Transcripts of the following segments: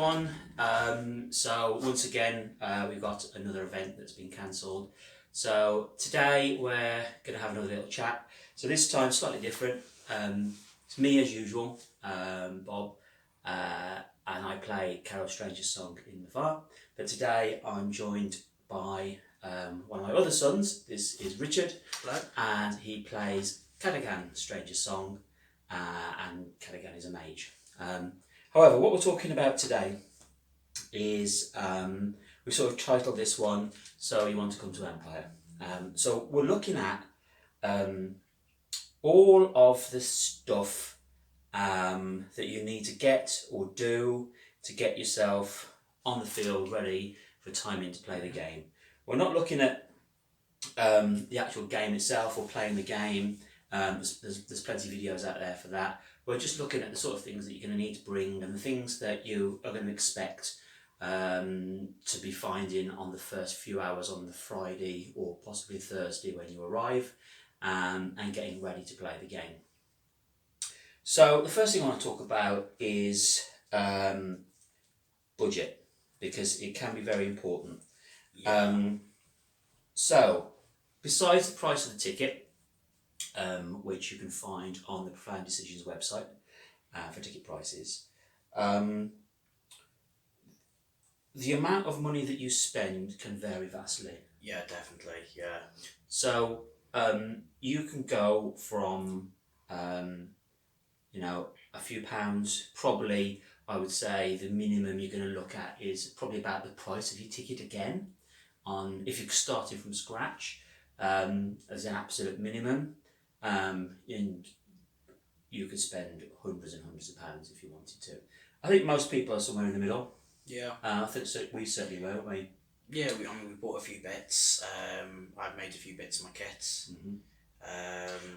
everyone. So once again, we've got another event that's been cancelled. So today we're going to have another little chat. So this time slightly different. It's me as usual, Bob, and I play Carol Stranger's song in the VAR. But today I'm joined by one of my other sons. This is Richard. Hello. And he plays Cadogan Stranger's song, and Cadogan is a mage. However, what we're talking about today is, we sort of titled this one, So You Want to Come to Empire. So we're looking at all of the stuff that you need to get or do to get yourself on the field ready for timing to play the game. We're not looking at the actual game itself or playing the game. There's plenty of videos out there for that. We're just looking at the sort of things that you're going to need to bring and the things that you are going to expect to be finding on the first few hours on the Friday or possibly Thursday when you arrive, and getting ready to play the game. So the first thing I want to talk about is budget, because it can be very important. Yeah. So besides the price of the ticket, which you can find on the Profound Decisions website for ticket prices, the amount of money that you spend can vary vastly. Yeah, definitely. Yeah. So you can go from a few pounds. Probably I would say the minimum you're going to look at is probably about the price of your ticket again, on if you're starting from scratch, as an absolute minimum. And you could spend hundreds and hundreds of pounds if you wanted to. I think most people are somewhere in the middle. Yeah. I think so. We certainly were, weren't we? Yeah, we bought a few bits. I've made a few bits of my kits. Mm-hmm.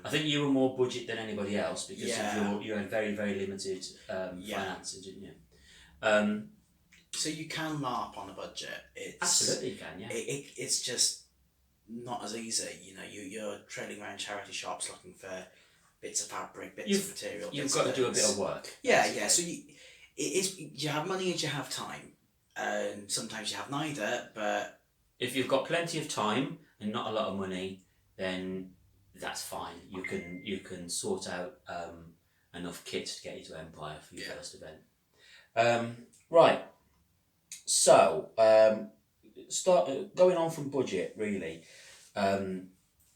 I think you were more budget than anybody else because you had very, very limited finances, didn't you? So you can LARP on a budget. Absolutely you can, yeah. It's just not as easy. You're trailing around charity shops looking for bits of fabric, bits of material. You've got to do a bit of work. Yeah. So you have money and you have time, and sometimes you have neither. But if you've got plenty of time and not a lot of money, then that's fine. You can sort out enough kit to get you to Empire for your first event. Right. So start going on from budget really.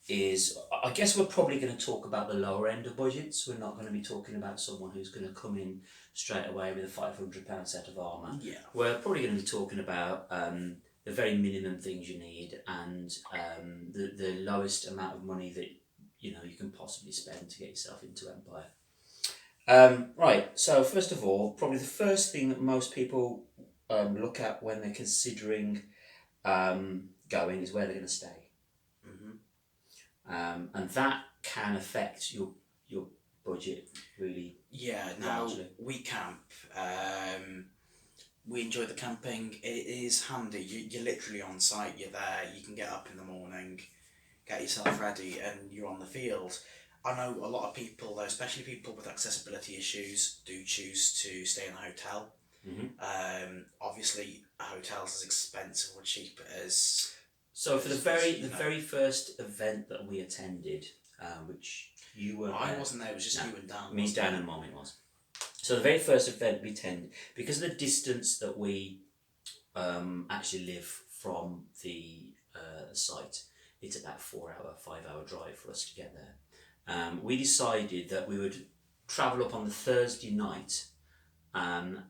Is I guess we're probably going to talk about the lower end of budgets. We're not going to be talking about someone who's going to come in straight away with a £500 set of armour. Yeah. We're probably going to be talking about the very minimum things you need and the lowest amount of money that you can possibly spend to get yourself into Empire. Right, so first of all, probably the first thing that most people look at when they're considering going is where they're going to stay. And that can affect your budget really. Yeah, largely. We camp. We enjoy the camping. It is handy. You're literally on site. You're there. You can get up in the morning, get yourself ready, and you're on the field. I know a lot of people, especially people with accessibility issues, do choose to stay in a hotel. Mm-hmm. Obviously, a hotel's as expensive or cheap as. So for the very first event that we attended, which you were, I wasn't there. It was just you and Dan. Me, Dan, and Mum. It was. So the very first event we attended, because of the distance that we actually live from the site, it's about 5-hour drive for us to get there. We decided that we would travel up on the Thursday night, and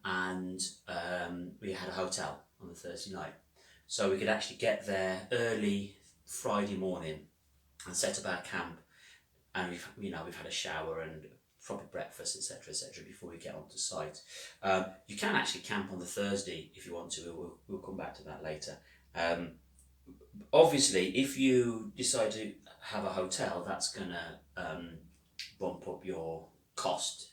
we had a hotel on the Thursday night. So we could actually get there early Friday morning and set up our camp, and we've had a shower and proper breakfast, etc., before we get onto site. You can actually camp on the Thursday if you want to. We'll come back to that later. Obviously, if you decide to have a hotel, that's gonna bump up your cost,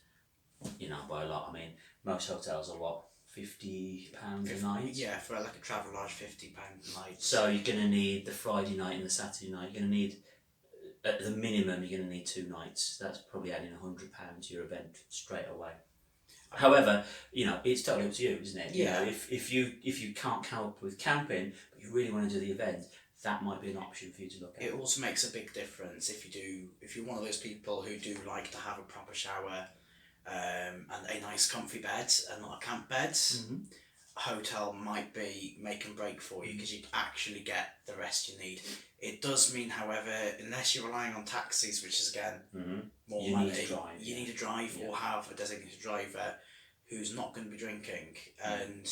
by a lot. I mean, most hotels are what? £50 a night? Yeah, for like a travel lodge, £50 a night. So you're going to need the Friday night and the Saturday night. You're going to need, at the minimum, you're going to need 2 nights. That's probably adding £100 to your event straight away. However, it's totally up to you, isn't it? Yeah. If you can't help with camping, but you really want to do the event, that might be an option for you to look at. It also makes a big difference if you're one of those people who do like to have a proper shower, and a nice comfy bed and not a camp bed. Mm-hmm. A hotel might be make and break for you because you actually get the rest you need. It does mean, however, unless you're relying on taxis, which is again more You money, need to drive. you need to drive or have a designated driver who's not going to be drinking, and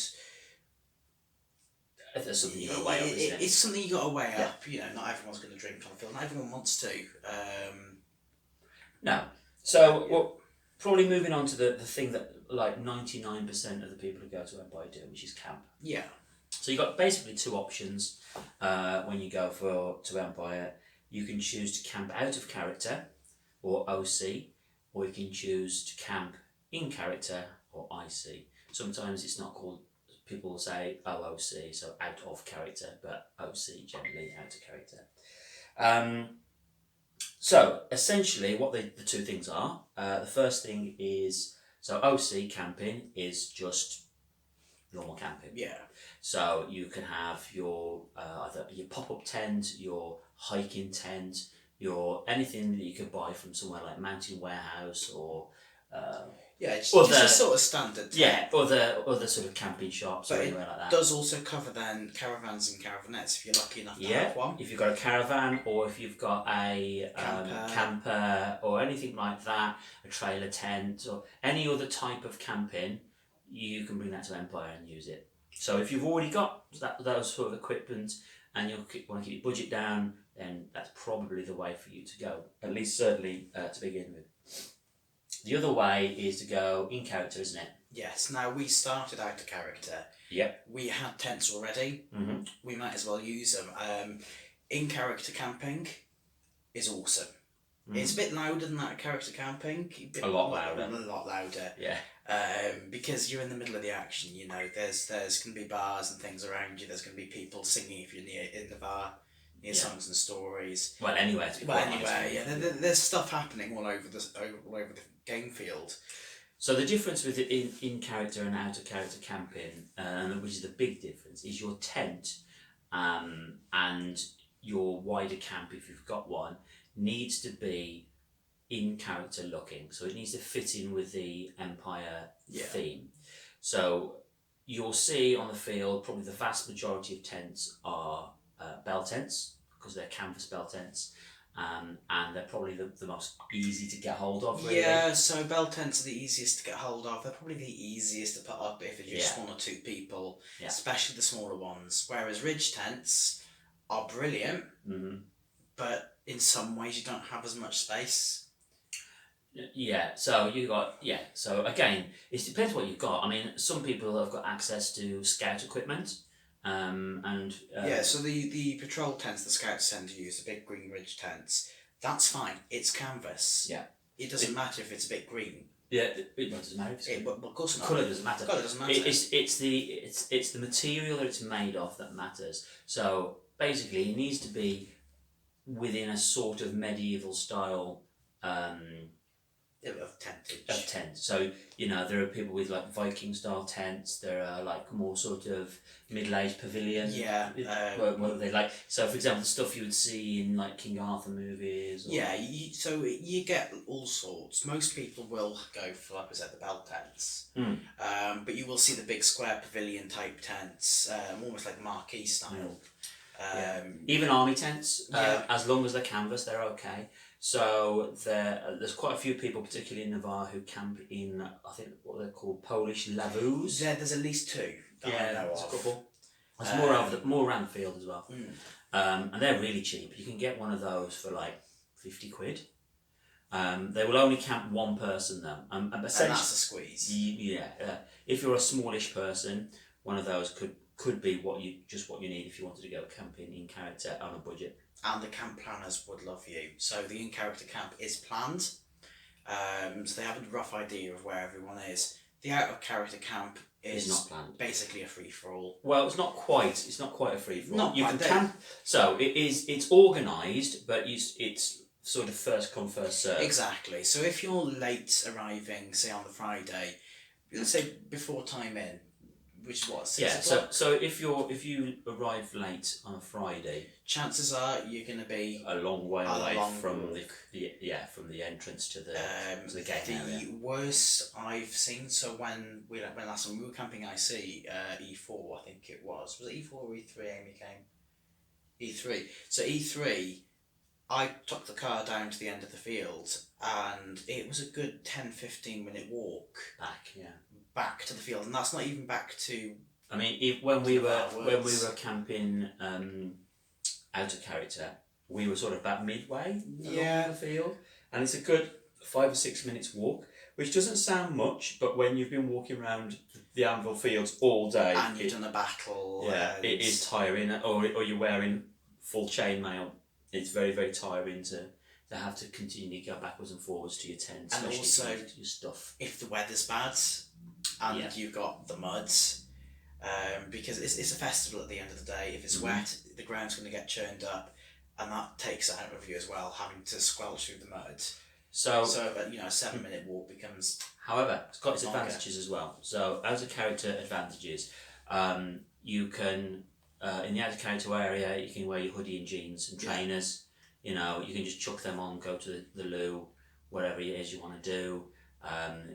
that's something you got to weigh up, isn't it? It's something you got to weigh up. Not everyone's going to drink on the field. Not everyone wants to. No. So, well, probably moving on to the thing that like 99% of the people who go to Empire do, which is camp. Yeah. So you've got basically two options when you go to Empire. You can choose to camp out of character, or OC, or you can choose to camp in character, or IC. Sometimes it's not called, people will say OOC, so out of character, but OC generally out of character. So essentially what the two things are, the first thing is, so OC camping is just normal camping. Yeah. So you can have your either your pop-up tent, your hiking tent, your anything that you could buy from somewhere like Mountain Warehouse or just other, a sort of standard tent. Yeah, other sort of camping shops or anywhere like that. Does also cover then caravans and caravanettes if you're lucky enough to have one. If you've got a caravan or if you've got a camper or anything like that, a trailer tent or any other type of camping, you can bring that to Empire and use it. So if you've already got those sort of equipment and you want to keep your budget down, then that's probably the way for you to go. At least certainly to begin with. The other way is to go in character, isn't it? Yes. Now we started out of character. Yep. We had tents already. Mm-hmm. We might as well use them. In character camping is awesome. Mm. It's a bit louder than that character camping. A lot louder. A lot louder. Yeah. Because you're in the middle of the action. There's going to be bars and things around you. There's going to be people singing if you're in the bar. Songs and stories. Well, anywhere. There's stuff happening all over the game field. So the difference with in character and out of character camping, which is the big difference, is your tent and your wider camp, if you've got one, needs to be in character looking. So it needs to fit in with the Empire theme. So you'll see on the field probably the vast majority of tents are bell tents, because they're canvas bell tents, and they're probably the most easy to get hold of, really. Yeah, so bell tents are the easiest to get hold of. They're probably the easiest to put up if it's just one or two people, especially the smaller ones. Whereas ridge tents are brilliant, but in some ways you don't have as much space. Yeah, so so again, it depends what you've got. I mean, some people have got access to scout equipment. So the patrol tents the scouts tend to use, the big green ridge tents, that's fine. It's canvas. Yeah. It doesn't matter if it's a bit green. Yeah, it doesn't matter if it's of course not. Colour doesn't matter. Colour doesn't matter. It's the material that it's made of that matters. So basically, it needs to be within a sort of medieval style. Of tentage. Of tent. So, there are people with like Viking style tents, there are like more sort of middle-aged pavilion. Yeah. What they like. So, for example, the stuff you would see in like King Arthur movies. Yeah, so you get all sorts. Most people will go for, like I said, the bell tents. But you will see the big square pavilion type tents, almost like marquee style. Even army tents, as long as they're canvas, they're okay. So there's quite a few people, particularly in Navarre, who camp in, I think, what they're called Polish lavus. Yeah, there's at least two. There's a couple. There's more around the field as well. And they're really cheap. You can get one of those for like 50 quid. They will only camp one person though. And that's a squeeze. If you're a smallish person, one of those could be what you need if you wanted to go camping in character on a budget. And the camp planners would love you. So the in-character camp is planned. So they have a rough idea of where everyone is. The out-of-character camp is not planned. Basically a free-for-all. Well, it's not quite a free-for-all. Not you can camp. So it's organised, but it's sort of first come, first served. Exactly. So if you're late arriving, say on the Friday, Let's say before time in, which is what, 6 Yeah. o'clock? So if you arrive late on a Friday, Chances are you're going to be a long way a away long from walk. from the entrance to the gate the area. worst I've seen. So when last time we were camping IC, E4 I think it was it E4 or E3? Amy came E3. So E3, I took the car down to the end of the field, and it was a good 10-15 minute walk back to the field, and that's not even back to. I mean, when we were camping out of character, we were sort of about midway along the field, and it's a good 5 or 6 minutes walk, which doesn't sound much, but when you've been walking around the Anvil Fields all day, and you've done a battle, it is tiring, or you're wearing full chainmail. It's very, very tiring to have to continually go backwards and forwards to your tent, and also your stuff. If the weather's bad, and you've got the mud, because it's a festival at the end of the day. If it's wet, the ground's going to get churned up, and that takes it out of you as well, having to squelch through the mud. So a 7-minute walk becomes. However, it's got its advantages as well. So as a character advantages, you can in the out of character area you can wear your hoodie and jeans and trainers. You know, you can just chuck them on, go to the loo, whatever it is you want to do.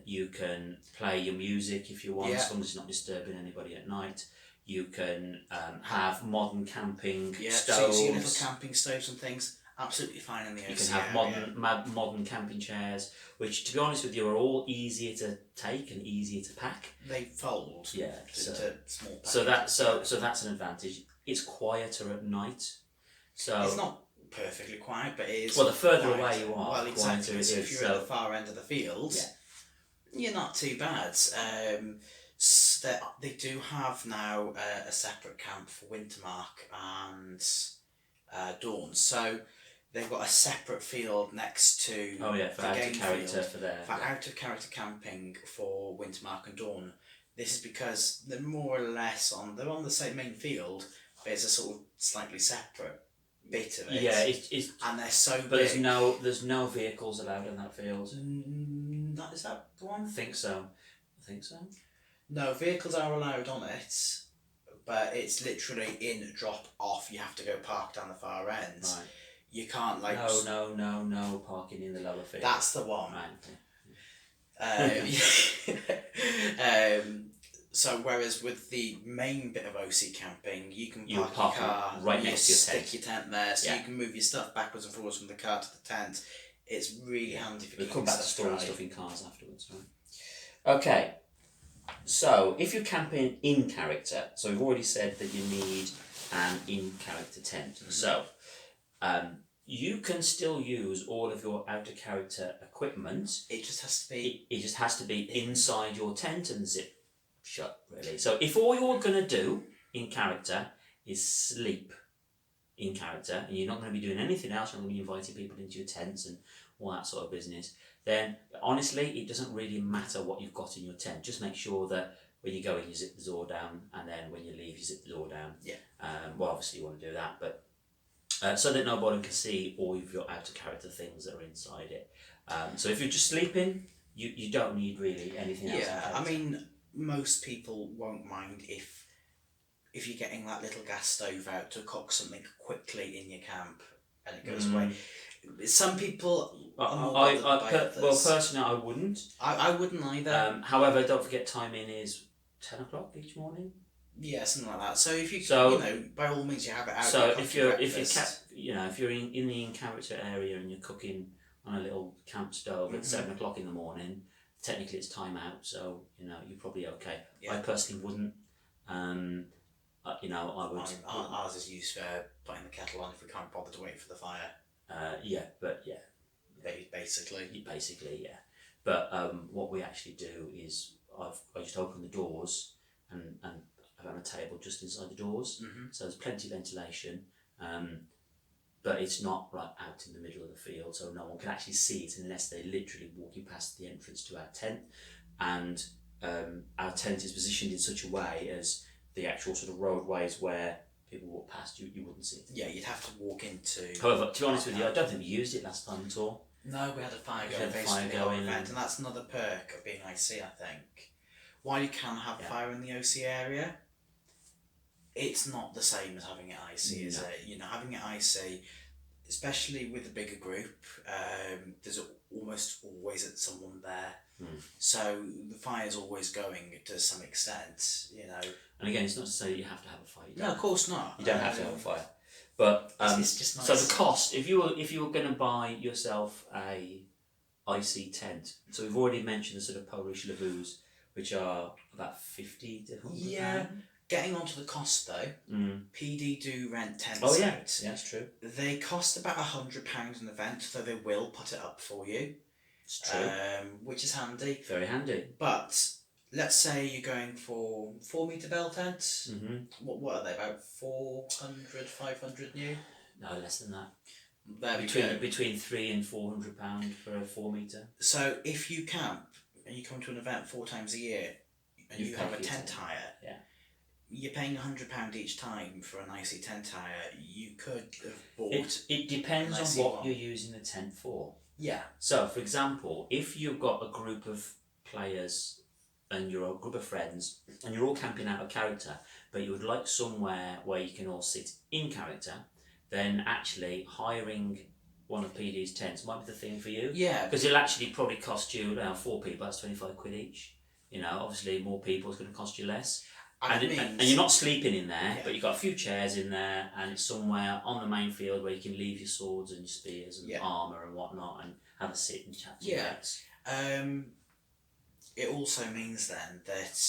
You can play your music if you want, as long as it's not disturbing anybody at night. You can have modern camping stoves. So your little camping stoves and things, absolutely fine in the OC. You can have modern camping chairs, which, to be honest with you, are all easier to take and easier to pack. They fold. Yeah. Into small packages. So that's an advantage. It's quieter at night. So it's not perfectly quiet, but it is. Well, the further away you are, well, exactly. quieter it So is. if you're at the far end of the field, you're not too bad. They do have now a separate camp for Wintermark and Dawn. So they've got a separate field next to for the out game of character field for out of character camping for Wintermark and Dawn. This is because they're more or less on the same main field, but it's a sort of slightly separate bit of it. Yeah, it's and they're so big. But there's no vehicles allowed in that field. Is that the one? I think so. No, vehicles are allowed on it, but it's literally in drop off. You have to go park down the far end. Right. You can't No parking in the lower field. That's the one. Right. So whereas with the main bit of OC camping, you can park your car right next to your tent. Stick your tent there, so you can move your stuff backwards and forwards from the car to the tent. It's really handy for. We'll come back to storing stuff in cars afterwards, right? Okay. So if you're camping in character, so we've already said that you need an in character tent. Mm-hmm. So you can still use all of your out of character equipment. It just has to be. It just has to be inside your tent and zip shut, really. So if all you're going to do in character is sleep in character, and you're not going to be doing anything else, you're not going to be inviting people into your tents and all that sort of business, then honestly it doesn't really matter what you've got in your tent. Just make sure that when you go in you zip the door down, and then when you leave you zip the door down. Well, obviously you want to do that, but so that nobody can see all of your out of character things that are inside it. So if you're just sleeping, you don't need really anything else. I mean, most people won't mind if you're getting that little gas stove out to cook something quickly in your camp and it goes away. Some people personally I wouldn't. I wouldn't either. However, don't forget timing is 10 o'clock each morning. Yeah, something like that. So if you by all means you have it out. So if you're in the in character area and you're cooking on a little camp stove at 7 o'clock in the morning, technically it's time out, so you're probably okay. I personally wouldn't. I would. Ours is used for putting the kettle on if we can't bother to wait for the fire. Basically, yeah. But what we actually do is I just open the doors and I've got a table just inside the doors, so there's plenty of ventilation. But it's not right out in the middle of the field, so no one can actually see it unless they're literally walking past the entrance to our tent. And our tent is positioned in such a way as the actual sort of roadways where people walk past, you wouldn't see it. Yeah, you'd have to walk into. However, to be honest with you, I don't think we used it last time at all. No, we had a fire going event, and that's another perk of being IC, I think. while you can have Yeah. fire in the OC area, it's not the same as having it IC, is No. it? You know, having it IC, especially with a bigger group, there's almost always someone there. So the fire's always going to some extent, you know. And again, it's not to say that you have to have a fire. No, of course not. You don't have to have a fire. But it's just nice. So the cost, if you were going to buy yourself a IC tent, so we've already mentioned the sort of Polish Lewus, which are about 50 to 100 Yeah. pound. Getting onto the cost though, PD do rent tents Oh yeah, out. yeah, that's true. They cost about £100 an event, so they will put it up for you. It's true. Which is handy. Very handy. But let's say you're going for 4-metre bell tents. What are they, about 400, 500 new? No, less than that. There between £300 and £400 for a 4-metre. So if you camp and you come to an event 4 times a year and you have a tent hire, you're paying £100 each time for an IC tent hire. You could have bought. It depends on what you're using the tent for. Yeah. So, for example, if you've got a group of players and you're a group of friends and you're all camping out of character, but you would like somewhere where you can all sit in character, then actually hiring one of PD's tents might be the thing for you. Yeah. Because it'll actually probably cost you, 4 people, that's 25 quid each. You know, obviously more people is going to cost you less. And you're not sleeping in there, but you've got a few chairs in there, and it's somewhere on the main field where you can leave your swords and your spears and armour and whatnot, and have a sit and chat to your mates. It also means then that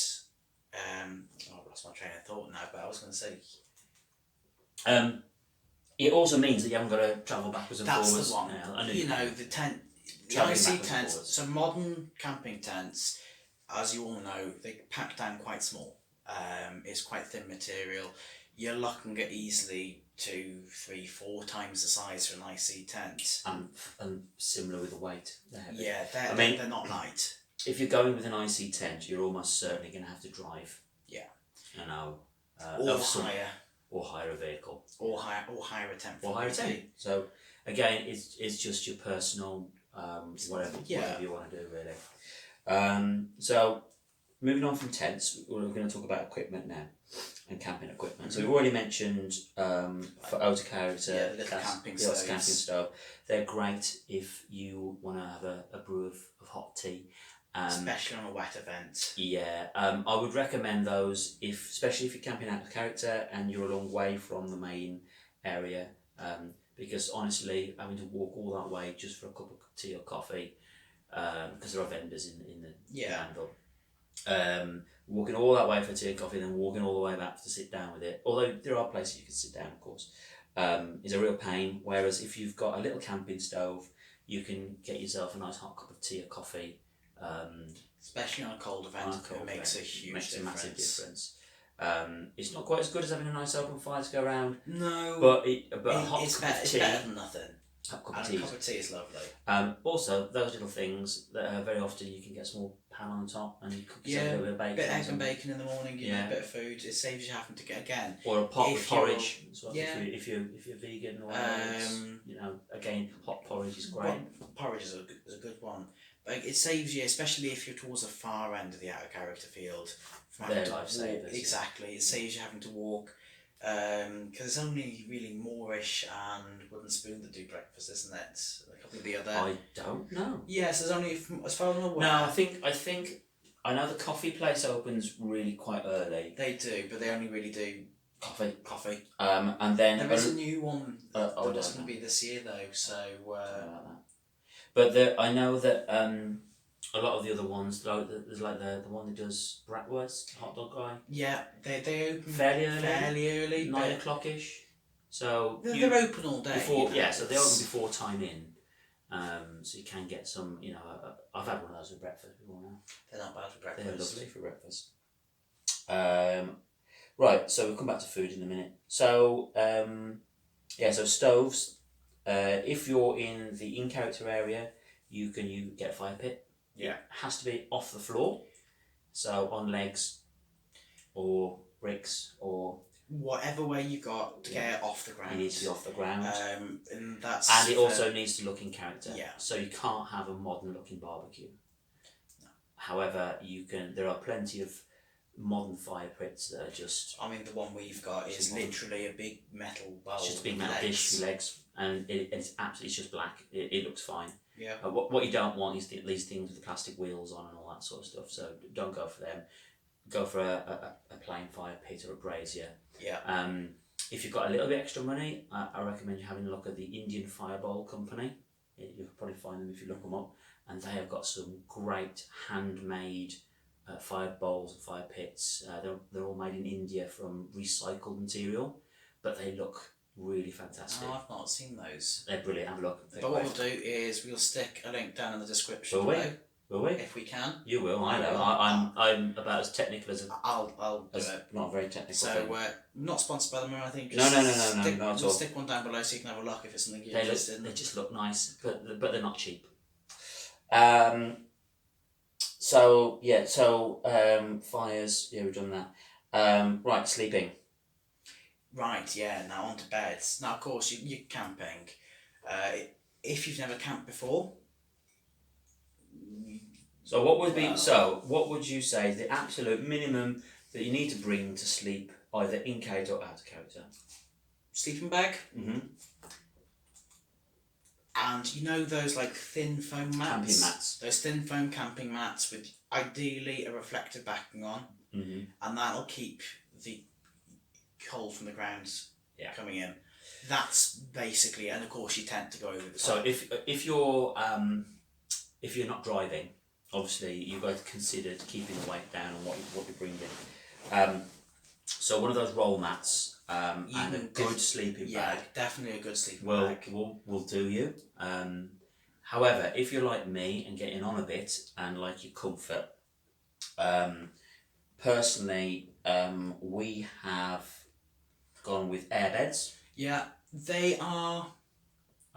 I've lost my train of thought now, but I was going to say. It also means that you haven't got to travel backwards and forwards. That's the one. The tent, the IC tents. So modern camping tents, as you all know, they pack down quite small. It's quite thin material. You're looking at easily 2, 3, 4 times the size for an IC tent. And similar with the weight. They're heavy. Yeah, they're not light. If you're going with an IC tent, you're almost certainly going to have to drive. Yeah. You know. Or hire a vehicle. Or hire a tent. Or hire a tent. So again, it's just your personal whatever you want to do really. So moving on from tents, we're going to talk about equipment now and camping equipment. So we've already mentioned for out of character, the camping stove. They're great if you want to have a brew of hot tea. Especially on a wet event. Yeah, I would recommend those especially if you're camping out of character and you're a long way from the main area. Because honestly, having to walk all that way just for a cup of tea or coffee, because there are vendors in the handle. Walking all that way for tea and coffee, then walking all the way back to sit down with it. Although there are places you can sit down, of course, is a real pain. Whereas if you've got a little camping stove, you can get yourself a nice hot cup of tea or coffee. Especially on a cold event, it makes a huge difference. A massive difference. It's not quite as good as having a nice open fire to go around. No, but a hot cup of tea. It's better than nothing. A cup of tea is lovely. Also, those little things that very often you can get a small pan on the top and you cook yourself a little bit of bacon. Bit of egg and bacon in the morning. You know, a bit of food. It saves you having to get again. Or a pot with porridge. If you're vegan or whatever, again, hot porridge is great. Porridge is a good one. But it saves you, especially if you're towards the far end of the out of character field. They're lifesavers. Exactly. It saves you having to walk. Because it's only really Moorish and Wooden Spoon that do breakfast, isn't it? A couple of the other. I don't know. Yes, there's only as far as I'm aware. No, I know the coffee place opens really quite early. They do, but they only really do coffee. And then there is a new one that was going to be this year though. So. But I know that a lot of the other ones, there's like the one that does bratwurst, hot dog guy. Yeah, they open fairly early, 9 o'clock-ish. So they're open all day. So they open before time in. So you can get some, I've had one of those with breakfast before now. They're not bad for breakfast. They're lovely for breakfast. Right, so we'll come back to food in a minute. So, so stoves. If you're in the in-character area, you get a fire pit. Yeah. It has to be off the floor, so on legs or bricks or whatever way you got to get it off the ground. It needs to be off the ground. And it also needs to look in character. Yeah. So you can't have a modern looking barbecue. No. However, there are plenty of modern fire pits that are just I mean, the one we've got is literally a big metal bowl. it's just a big metal dish with legs, and it's just black. It looks fine. Yeah. What you don't want is these things with the plastic wheels on and all that sort of stuff. So don't go for them. Go for a plain fire pit or a brazier. Yeah. If you've got a little bit extra money, I recommend you having a look at the Indian Fireball Company. You'll probably find them if you look them up, and they have got some great handmade fire bowls and fire pits. They're all made in India from recycled material, but they look really fantastic. Oh, I've not seen those. They're brilliant. Have a look. But what we'll do is we'll stick a link down in the description Will we? below. Will we? If we can. You will. I know. I'm about as technical as I'll do it. Not very technical. So not sponsored by them or anything. No, not at all. Stick one down below so you can have a look if it's something you're interested in. They just look nice, but they're not cheap. Fires. Yeah, we've done that. Right, sleeping. Right, yeah. Now on to beds. Now, of course, you're camping. If you've never camped before. So what would you say is the absolute minimum that you need to bring to sleep, either in character or out of character? Sleeping bag. Mm-hmm. And you know those like thin foam mats? Camping mats. Those thin foam camping mats with ideally a reflective backing on. Mm-hmm. And that'll keep the cold from the ground coming in. That's basically, and of course your tent to go over the top. So if you're not driving, obviously you've got to consider keeping the weight down on what you're bringing. So one of those roll mats and a good sleeping bag. Definitely a good sleeping bag. Will do you. However, if you're like me and getting on a bit and like your comfort, personally, we have gone with airbeds. Yeah, they are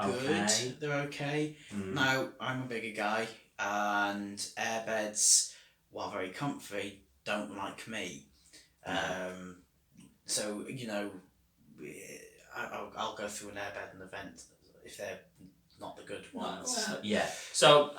good. Okay. They're okay. Mm. Now, I'm a bigger guy, and airbeds, while very comfy, don't like me. So, you know, I'll go through an airbed and event if they're not the good ones. Yeah. So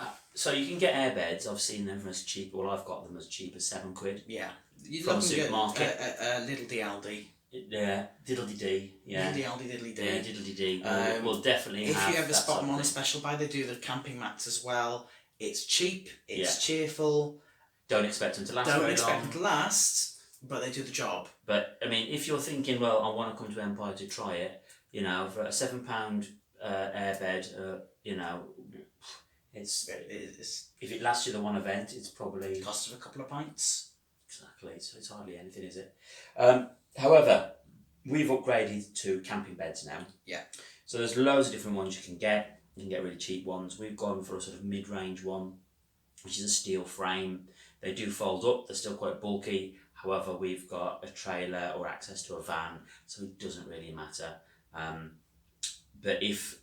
you can get airbeds. I've seen them as cheap. Well, I've got them as cheap as £7. Yeah. You're From looking supermarket. at little DLD. Yeah, diddly-dee. Yeah. Diddly-dee. Yeah, diddly-dee. We'll definitely if have you ever that spot sort them of on a thing. special buy, they do the camping mats as well. It's cheap, it's cheerful. Don't expect them to last Don't very expect long. them to last, but they do the job. But, I mean, if you're thinking, well, I want to come to Empire to try it, you know, for a £7 airbed, you know, it's if it lasts you the one event, it's probably... Cost of a couple of pints. Exactly, so it's hardly anything, is it? However, we've upgraded to camping beds now. Yeah. So there's loads of different ones you can get. You can get really cheap ones. We've gone for a sort of mid-range one, which is a steel frame. They do fold up. They're still quite bulky. However, we've got a trailer or access to a van, so it doesn't really matter. But if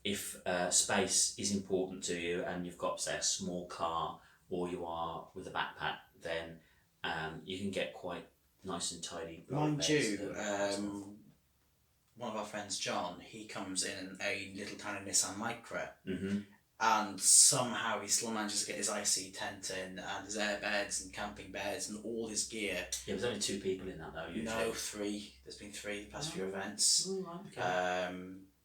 space is important to you and you've got, say, a small car or you are with a backpack, then you can get quite nice and tidy. Mind you, one of our friends, John, he comes in a little tiny Nissan Micra, and somehow he still manages to get his IC tent in and his airbeds and camping beds and all his gear. Yeah, there's only 2 people in that though, usually. No, 3. There's been 3 the past few events. Oh, right, okay.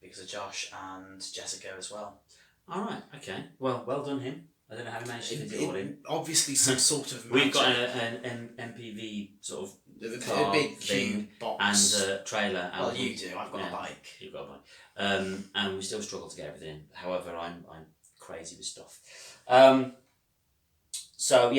Because of Josh and Jessica as well. Alright, okay. Well done him. I don't know how he managed to fit it all in. Obviously some sort of We've got an MPV sort of car a big thing cube box. And a trailer. Well, you do. I've got a bike. You've got a bike. And we still struggle to get everything in. However, I'm crazy with stuff. So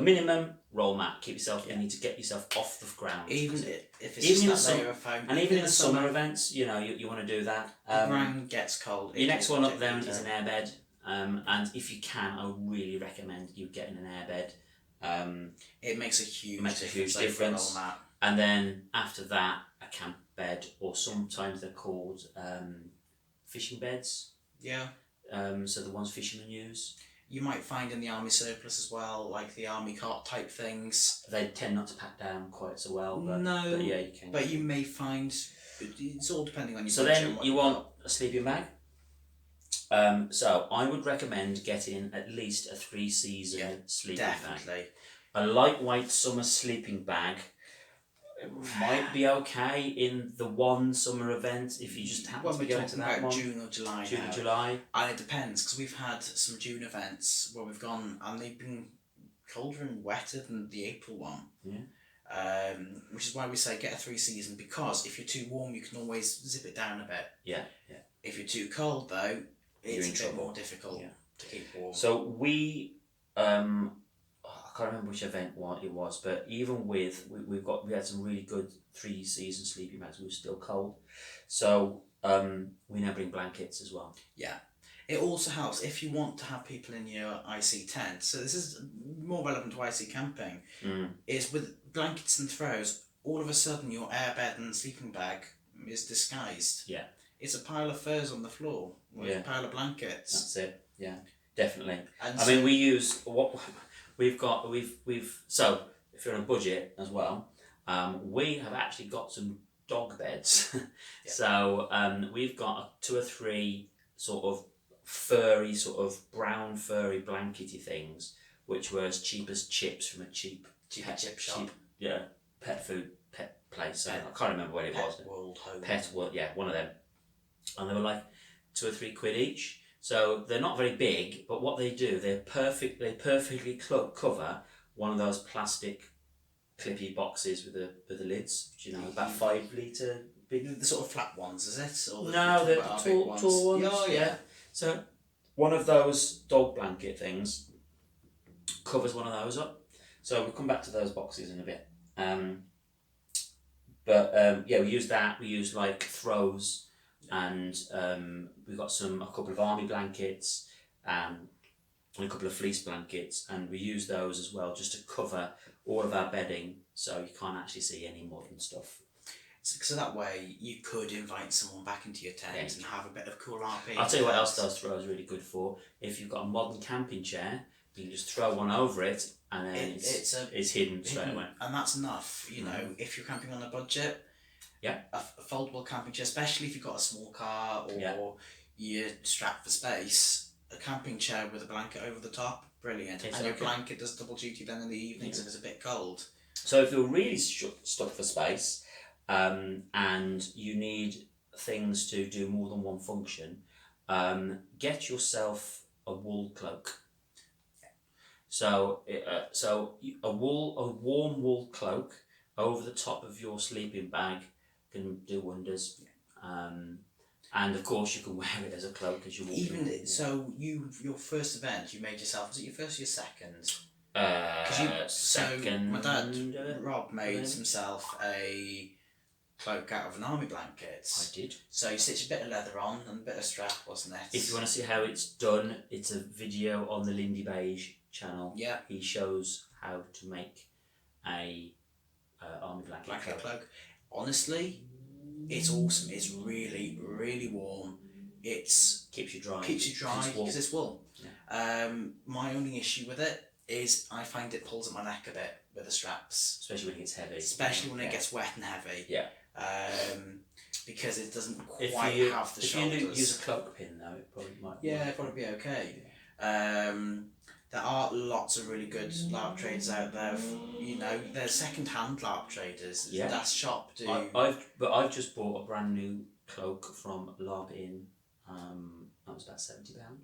minimum roll mat. Keep yourself. You need to get yourself off the ground. Even if it's just that layer of foam. And even in the summer events, you know, you want to do that. The ground gets cold. Your next one up then is an airbed. And if you can, I would really recommend you getting an airbed. It makes a huge difference. And then after that, a camp bed, or sometimes they're called fishing beds. Yeah. So the ones fishermen use. You might find in the army surplus as well, like the army cot type things. They tend not to pack down quite so well. But yeah, you can. But you may find it's all depending on your. So then you want a sleeping bag. So I would recommend getting at least a 3-season sleeping bag. Definitely. A lightweight summer sleeping bag might be okay in the one summer event if you just happen When to we're be going to talking that about one. June or July June now, or July. and it depends, because we've had some June events where we've gone and they've been colder and wetter than the April one. Yeah. Which is why we say get a 3-season, because if you're too warm you can always zip it down a bit. Yeah. If you're too cold though, it's in a bit trouble. more difficult to keep warm. So we, I can't remember which event it was, but even with we had some really good 3-season sleeping bags. We were still cold, so we now bring blankets as well. Yeah. It also helps if you want to have people in your IC tent. So this is more relevant to IC camping. Is with blankets and throws, all of a sudden your airbed and sleeping bag is disguised. Yeah. It's a pile of furs on the floor with a pile of blankets. That's it. Yeah, definitely. And I mean, we use what we've got. We've so if you're on a budget as well, we have actually got some dog beds. So we've got 2 or 3 sort of furry, sort of brown furry blankety things, which were as cheap as chips from a cheap chip shop. Pet place. I can't remember what it was. World Home. Pet World, yeah, one of them. And they were like 2 or 3 quid each. So they're not very big, but what they do, they perfectly cover one of those plastic clippy boxes with the lids, which, about 5 litre big. The sort of flat ones, is it? Or No, the big tall ones. Oh, yeah. So one of those dog blanket things covers one of those up. So we'll come back to those boxes in a bit. We use that. We use like throws, and we've got a couple of army blankets, and a couple of fleece blankets, and we use those as well just to cover all of our bedding, so you can't actually see any modern stuff. So that way you could invite someone back into your tent and have a bit of cool RP. I'll tell you what else those throws are really good for. If you've got a modern camping chair, you can just throw one over it, and then it's hidden straight away. And that's enough, if you're camping on a budget. Yeah. A foldable camping chair, especially if you've got a small car or you're strapped for space, a camping chair with a blanket over the top, brilliant. And your blanket does double duty then in the evenings if it's a bit cold. So if you're really stuck for space, and you need things to do more than one function, get yourself a wool cloak. So a warm wool cloak over the top of your sleeping bag can do wonders. And of course you can wear it as a cloak as you walk. So your first event you made yourself, was it your first or your second? Second. My dad Rob made himself a cloak out of an army blanket. I did. So you stitched a bit of leather on and a bit of strap, wasn't it? If you want to see how it's done, it's a video on the Lindy Beige channel. Yeah. He shows how to make a army blanket cloak. Honestly, it's awesome. It's really, really warm. It's keeps you dry because it's wool. Yeah. My only issue with it is I find it pulls at my neck a bit with the straps. Especially when it gets heavy. Especially when it gets wet and heavy. Yeah. Because it doesn't quite have the shoulders. If you use a cloak pin though, it probably might. Yeah, it'd probably be okay. Yeah. There are lots of really good LARP traders out there. There's second-hand LARP traders. Yeah. That's shop do. I've just bought a brand new cloak from LARP Inn. That was about £70.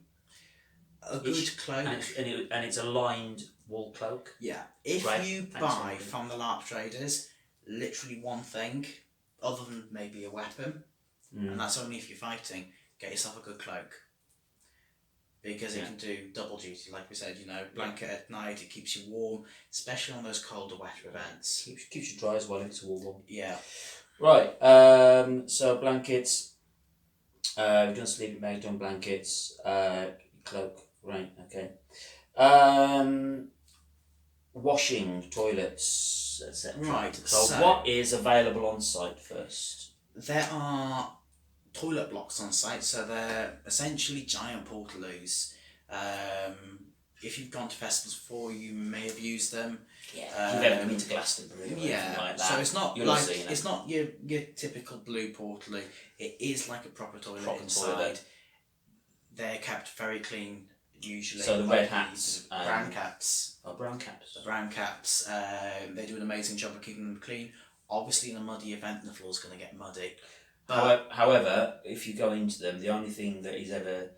A good cloak. And it's a lined wool cloak. Yeah. If you buy from the LARP traders literally one thing, other than maybe a weapon, and that's only if you're fighting, get yourself a good cloak. Because it can do double duty, like we said, blanket at night, it keeps you warm, especially on those colder, wetter events. Keeps you dry as well if it's a wool one. Yeah. Right, so blankets, we've done sleeping bag, done blankets, cloak, right, okay. Washing, toilets, etc. Right, so what is available on site first? There are toilet blocks on site, so they're essentially giant portaloos. If you've gone to festivals before, you may have used them. Yeah, if you've ever been to Glastonbury or anything like that. So it's not your typical blue portaloo. It is like a proper toilet inside. they're kept very clean usually. So the Like red hats brown and- cats. Oh, brown caps. Brown caps. They do an amazing job of keeping them clean. Obviously, in a muddy event, the floor's going to get muddy. However, if you go into them, the only thing that is ever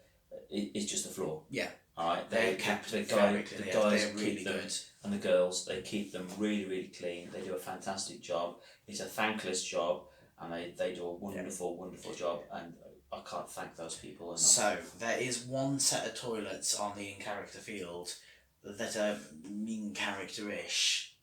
is just the floor. Yeah. All right. They're kept the very clean. the Yeah, guys they're keep really them, good. and the girls, they keep them really, really clean. They do a fantastic job. It's a thankless job, and they do a wonderful, wonderful job. And I can't thank those people enough. So there is one set of toilets on the in-character field that are mean character-ish.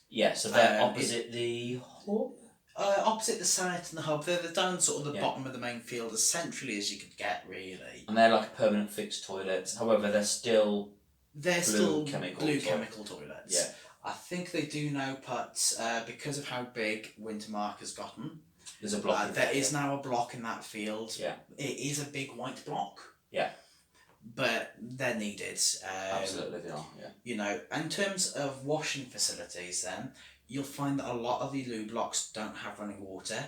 Yeah, so they're opposite the hub. Opposite the Senate and the hub, they're down sort of the Yeah. bottom of the main field, as centrally as you could get, really. And they're like permanent fixed toilets. However, they're still They're Blue still chemical blue toilet. chemical toilets. Yeah. I think they do now put, because of how big Wintermark has gotten, there's a block. there is now a block in that field. Yeah. It is a big white block. Yeah. But they're needed. Absolutely, they are. Yeah. You know, in terms of washing facilities, then you'll find that a lot of the loo blocks don't have running water,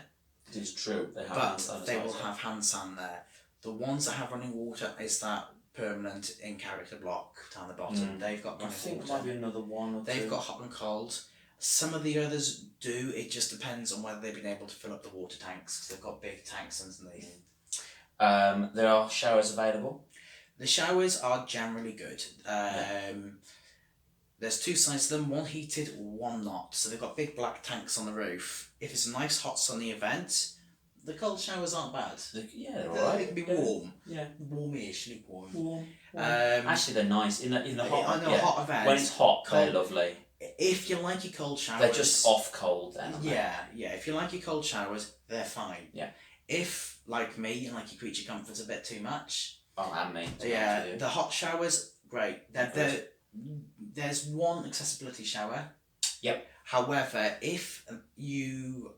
It is true. They have but they will have hand sand there. The ones that have running water is that permanent in character block down the bottom. They've got I running think water. there might be another one or They've two. got hot and cold. Some of the others do. It just depends on whether they've been able to fill up the water tanks, because they've got big tanks underneath. There are showers available. The showers are generally good. There's two sides to them, one heated, one not. So they've got big black tanks on the roof. If it's a nice hot sunny event, the cold showers aren't bad. Yeah, they're They alright. can be warm. Yeah. Warmish, lukewarm. Warm. Um, Actually, they're nice in the hot. I know, hot event. When it's hot, they're cold- lovely. If you like your cold showers... They're just off cold then. Aren't they? Yeah. If you like your cold showers, they're fine. Yeah. If, like me, you like your creature comforts a bit too much... Oh, and me. to be honest Yeah, with you. the hot showers, great. There's one accessibility shower. Yep. However, if you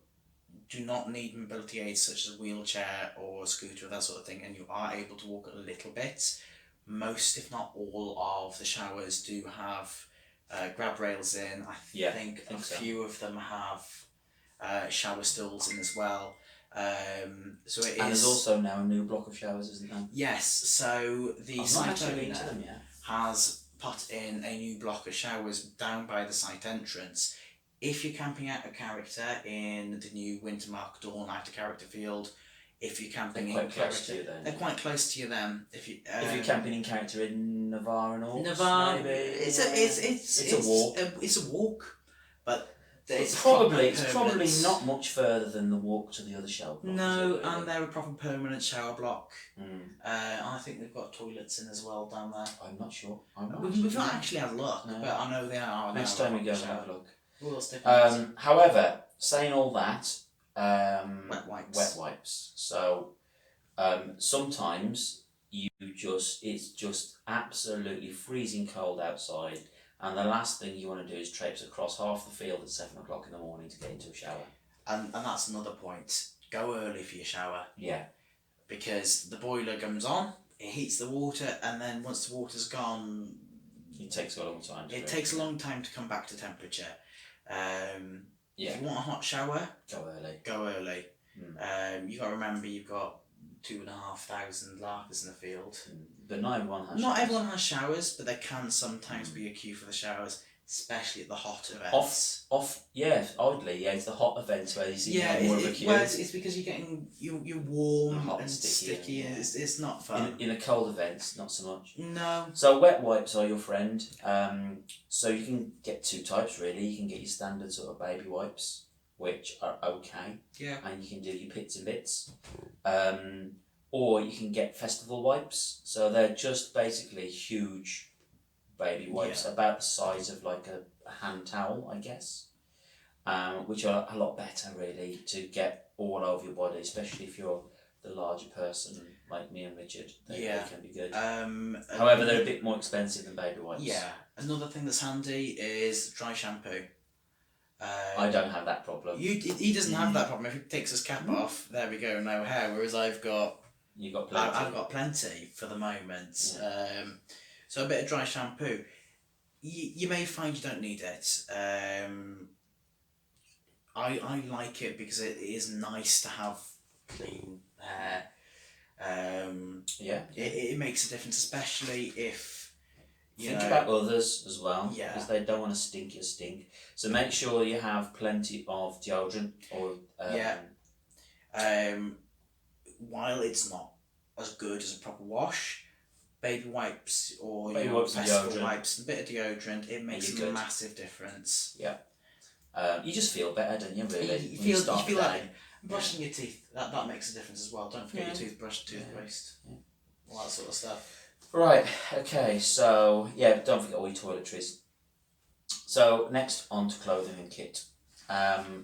do not need mobility aids such as a wheelchair or a scooter or that sort of thing, and you are able to walk a little bit, most, if not all, of the showers do have grab rails in. I think a so. few of them have shower stools in as well. So it is. And there's also now a new block of showers, isn't there? Yes. So the I've not site actually been to owner them yet. has put in a new block of showers down by the site entrance. If you're camping out a character in the new Wintermark Dawn outer character field, if you're camping They're in quite close character, to you then. they're quite close to you then. If If you're camping in character in Navarre and all, Navarre, maybe. it's a walk. It's a walk, but It's proper probably permanent. not much further than the walk to the other shower block. No, is it, really? and they're a proper permanent shower block. Mm. And I think they've got toilets in as well down there. I'm not sure. I'm not We've not sure. actually had a look, No. but I know they are. Next now time we a go, shower. have a look. We'll stick with it. However, saying all that, Wet wipes. Wet wipes. So sometimes it's just absolutely freezing cold outside, and the last thing you want to do is traipse across half the field at 7 o'clock in the morning to get into a shower. And that's another point. Go early for your shower, Yeah. because the boiler comes on, it heats the water, and then once the water's gone, It takes a long time. it takes a long time to come back to temperature. Yeah. If you want a hot shower, Go early. go early. Mm. You got to remember you've got 2,500 larkers in the field. But not everyone has. Not showers. everyone has showers, but there can sometimes be a queue for the showers, especially at the hot events. Oddly, it's the hot events where you see Yeah, more of a queue. well, it's because you're warm And hot and and sticky, sticky, and yeah. it's not fun. In a cold events, not so much. No. So wet wipes are your friend. So you can get two types really. You can get your standard sort of baby wipes, which are okay, Yeah. and you can do your pits and bits. Or you can get festival wipes. So they're just basically huge baby wipes, about the size of like a hand towel, I guess. Which are a lot better really to get all over your body, especially if you're the larger person like me and Richard. They can be good. However, they're a bit more expensive than baby wipes. Yeah. Another thing that's handy is dry shampoo. I don't have that problem. He doesn't have that problem. If he takes his cap off, there we go, no hair. Whereas I've got Plenty. I've got plenty for the moment. So a bit of dry shampoo. You may find you don't need it. I like it because it is nice to have clean hair. Yeah. It makes a difference, especially if you Think know. about others as well, Yeah. because they don't want to stink your stink. So make sure you have plenty of deodorant or While it's not as good as a proper wash, baby wipes or Baby your wipes and festival deodorant. wipes and a bit of deodorant, it makes a you're good. massive difference. Yeah. You just feel better, don't you? Really, You when feel start the day. like brushing your teeth. That makes a difference as well. Don't forget your toothbrush, toothpaste, all that sort of stuff. Right. Okay. So don't forget all your toiletries. So next on to clothing and kit.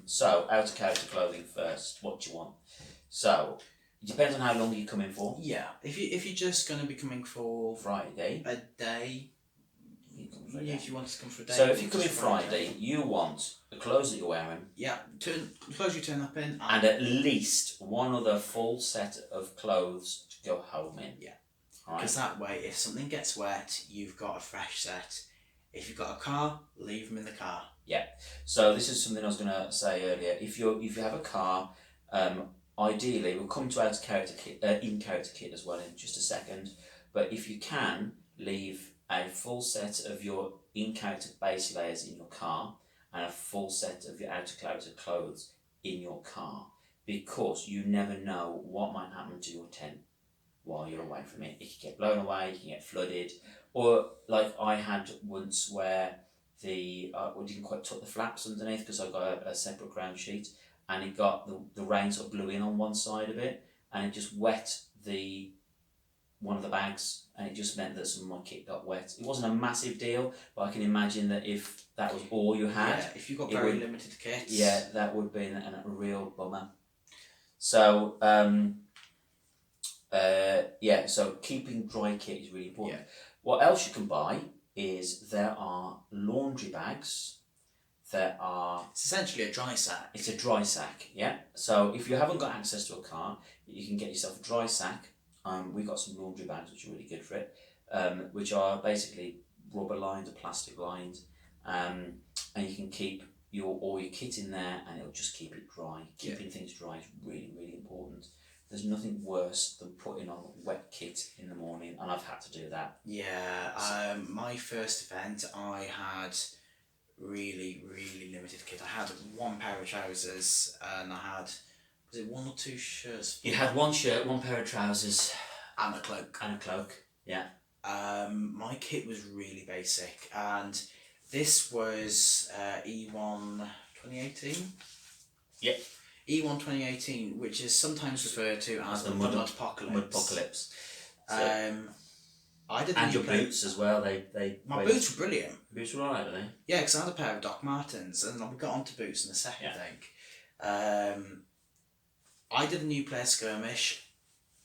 So out of character clothing first. What do you want? So it depends on how long you're coming for. Yeah, if you're just going to be coming for Friday. a day. If you want to come for a day. So if you come in Friday, you want the clothes that you're wearing. Yeah, clothes you turn up in. And at least one other full set of clothes to go home in. Yeah. Right. Because that way, if something gets wet, you've got a fresh set. If you've got a car, leave them in the car. Yeah. So this is something I was going to say earlier. If you have a car, ideally we'll come to out of character kit, in character kit as well in just a second. But if you can, leave a full set of your in character base layers in your car and a full set of your out of character clothes in your car, because you never know what might happen to your tent while you're away from it. It can get blown away, it can get flooded, or like I had once where we didn't quite tuck the flaps underneath because I got a separate ground sheet, and it got the rain sort of blew in on one side of it, and it just wet one of the bags, and it just meant that some of my kit got wet. It wasn't a massive deal, but I can imagine that if that was all you had, if you've got very limited kits, that would be a real bummer. So so keeping dry kit is really important. Yeah. What else you can buy is there are laundry bags. It's essentially a dry sack. It's a dry sack, yeah. So if you haven't got access to a car, you can get yourself a dry sack. We've got some laundry bags which are really good for it, which are basically rubber lined or plastic lined, and you can keep all your kit in there, and it'll just keep it dry. Keeping things dry is really, really important. There's nothing worse than putting on wet kit in the morning, and I've had to do that. Yeah, my first event, I had really, really limited kit. I had one pair of trousers, and I had, was it one or two shirts? You had one shirt, one pair of trousers, and a cloak. Yeah. My kit was really basic, and this was E1 2018. Yep. E1 2018, which is sometimes referred to as the Mudpocalypse. Mudpocalypse. I did. And your boots as well. My boots were brilliant. Boots were alright, were they? Yeah, because I had a pair of Doc Martens, and we got onto boots in a second. I think. I did a new player skirmish,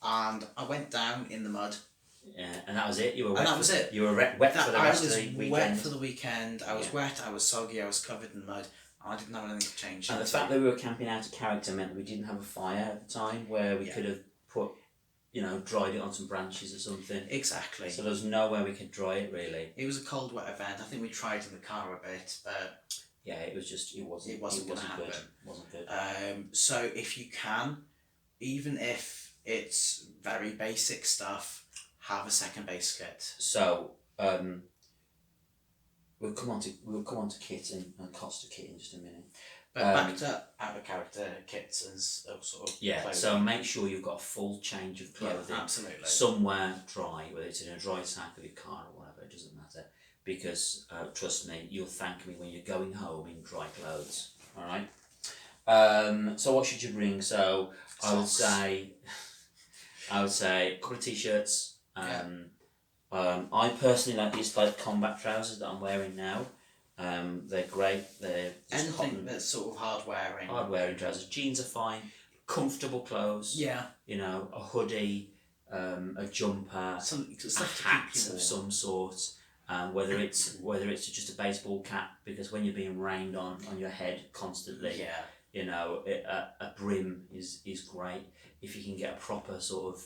and I went down in the mud. Yeah, and that was it. You were wet. And that was it. You were wet for the rest of the weekend. Wet for the weekend. I was wet. I was soggy. I was covered in mud. I didn't have anything to change. And the fact that we were camping out of character meant that we didn't have a fire at the time where we could have put, dried it on some branches or something. Exactly. So there was nowhere we could dry it really. It was a cold, wet event. I think we tried in the car a bit, but yeah, it wasn't going to happen. Good. It wasn't good. So if you can, even if it's very basic stuff, have a second base kit. So we'll come on to kit and cost of kit in just a minute. But back to out of character kits and sort of clothing. So make sure you've got a full change of clothing. Yeah, absolutely. Somewhere dry, whether it's in a dry sack of your car or whatever, it doesn't matter. Because trust me, you'll thank me when you're going home in dry clothes. All right. So what should you bring? So Socks. I would say a couple of t-shirts. I personally like these combat trousers that I'm wearing now. They're great. They're just anything that's sort of hard wearing. Hard wearing trousers. Jeans are fine. Comfortable clothes. Yeah. A hoodie, a jumper, a hat of some sort. Whether it's just a baseball cap, because when you're being rained on your head constantly, a brim is great. If you can get a proper sort of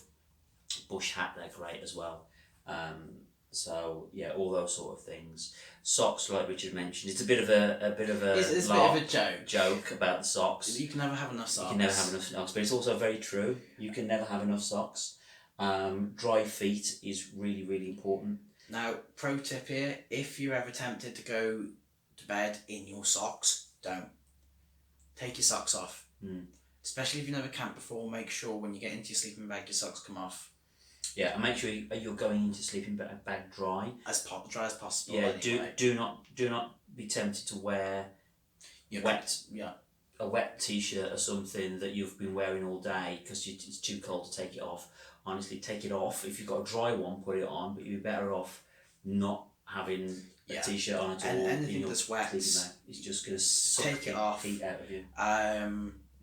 bush hat, they're great as well. All those sort of things. Socks, like Richard mentioned, it's a bit of a It's a bit of a joke about the socks. You can never have enough socks. You can never have enough socks, but it's also very true. You can never have enough socks. Dry feet is really, really important. Now, pro tip here: if you're ever tempted to go to bed in your socks, don't. Take your socks off. Especially if you've never camped before, make sure when you get into your sleeping bag, your socks come off. Yeah, and make sure you're going into sleeping bag dry. Dry as possible. Yeah, anyway. do not be tempted to wear a wet t-shirt or something that you've been wearing all day because it's too cold to take it off. Honestly, take it off. If you've got a dry one, put it on, but you'd be better off not having a t-shirt on at all. Anything that's wet, it's just going to suck take it off. heat out of you.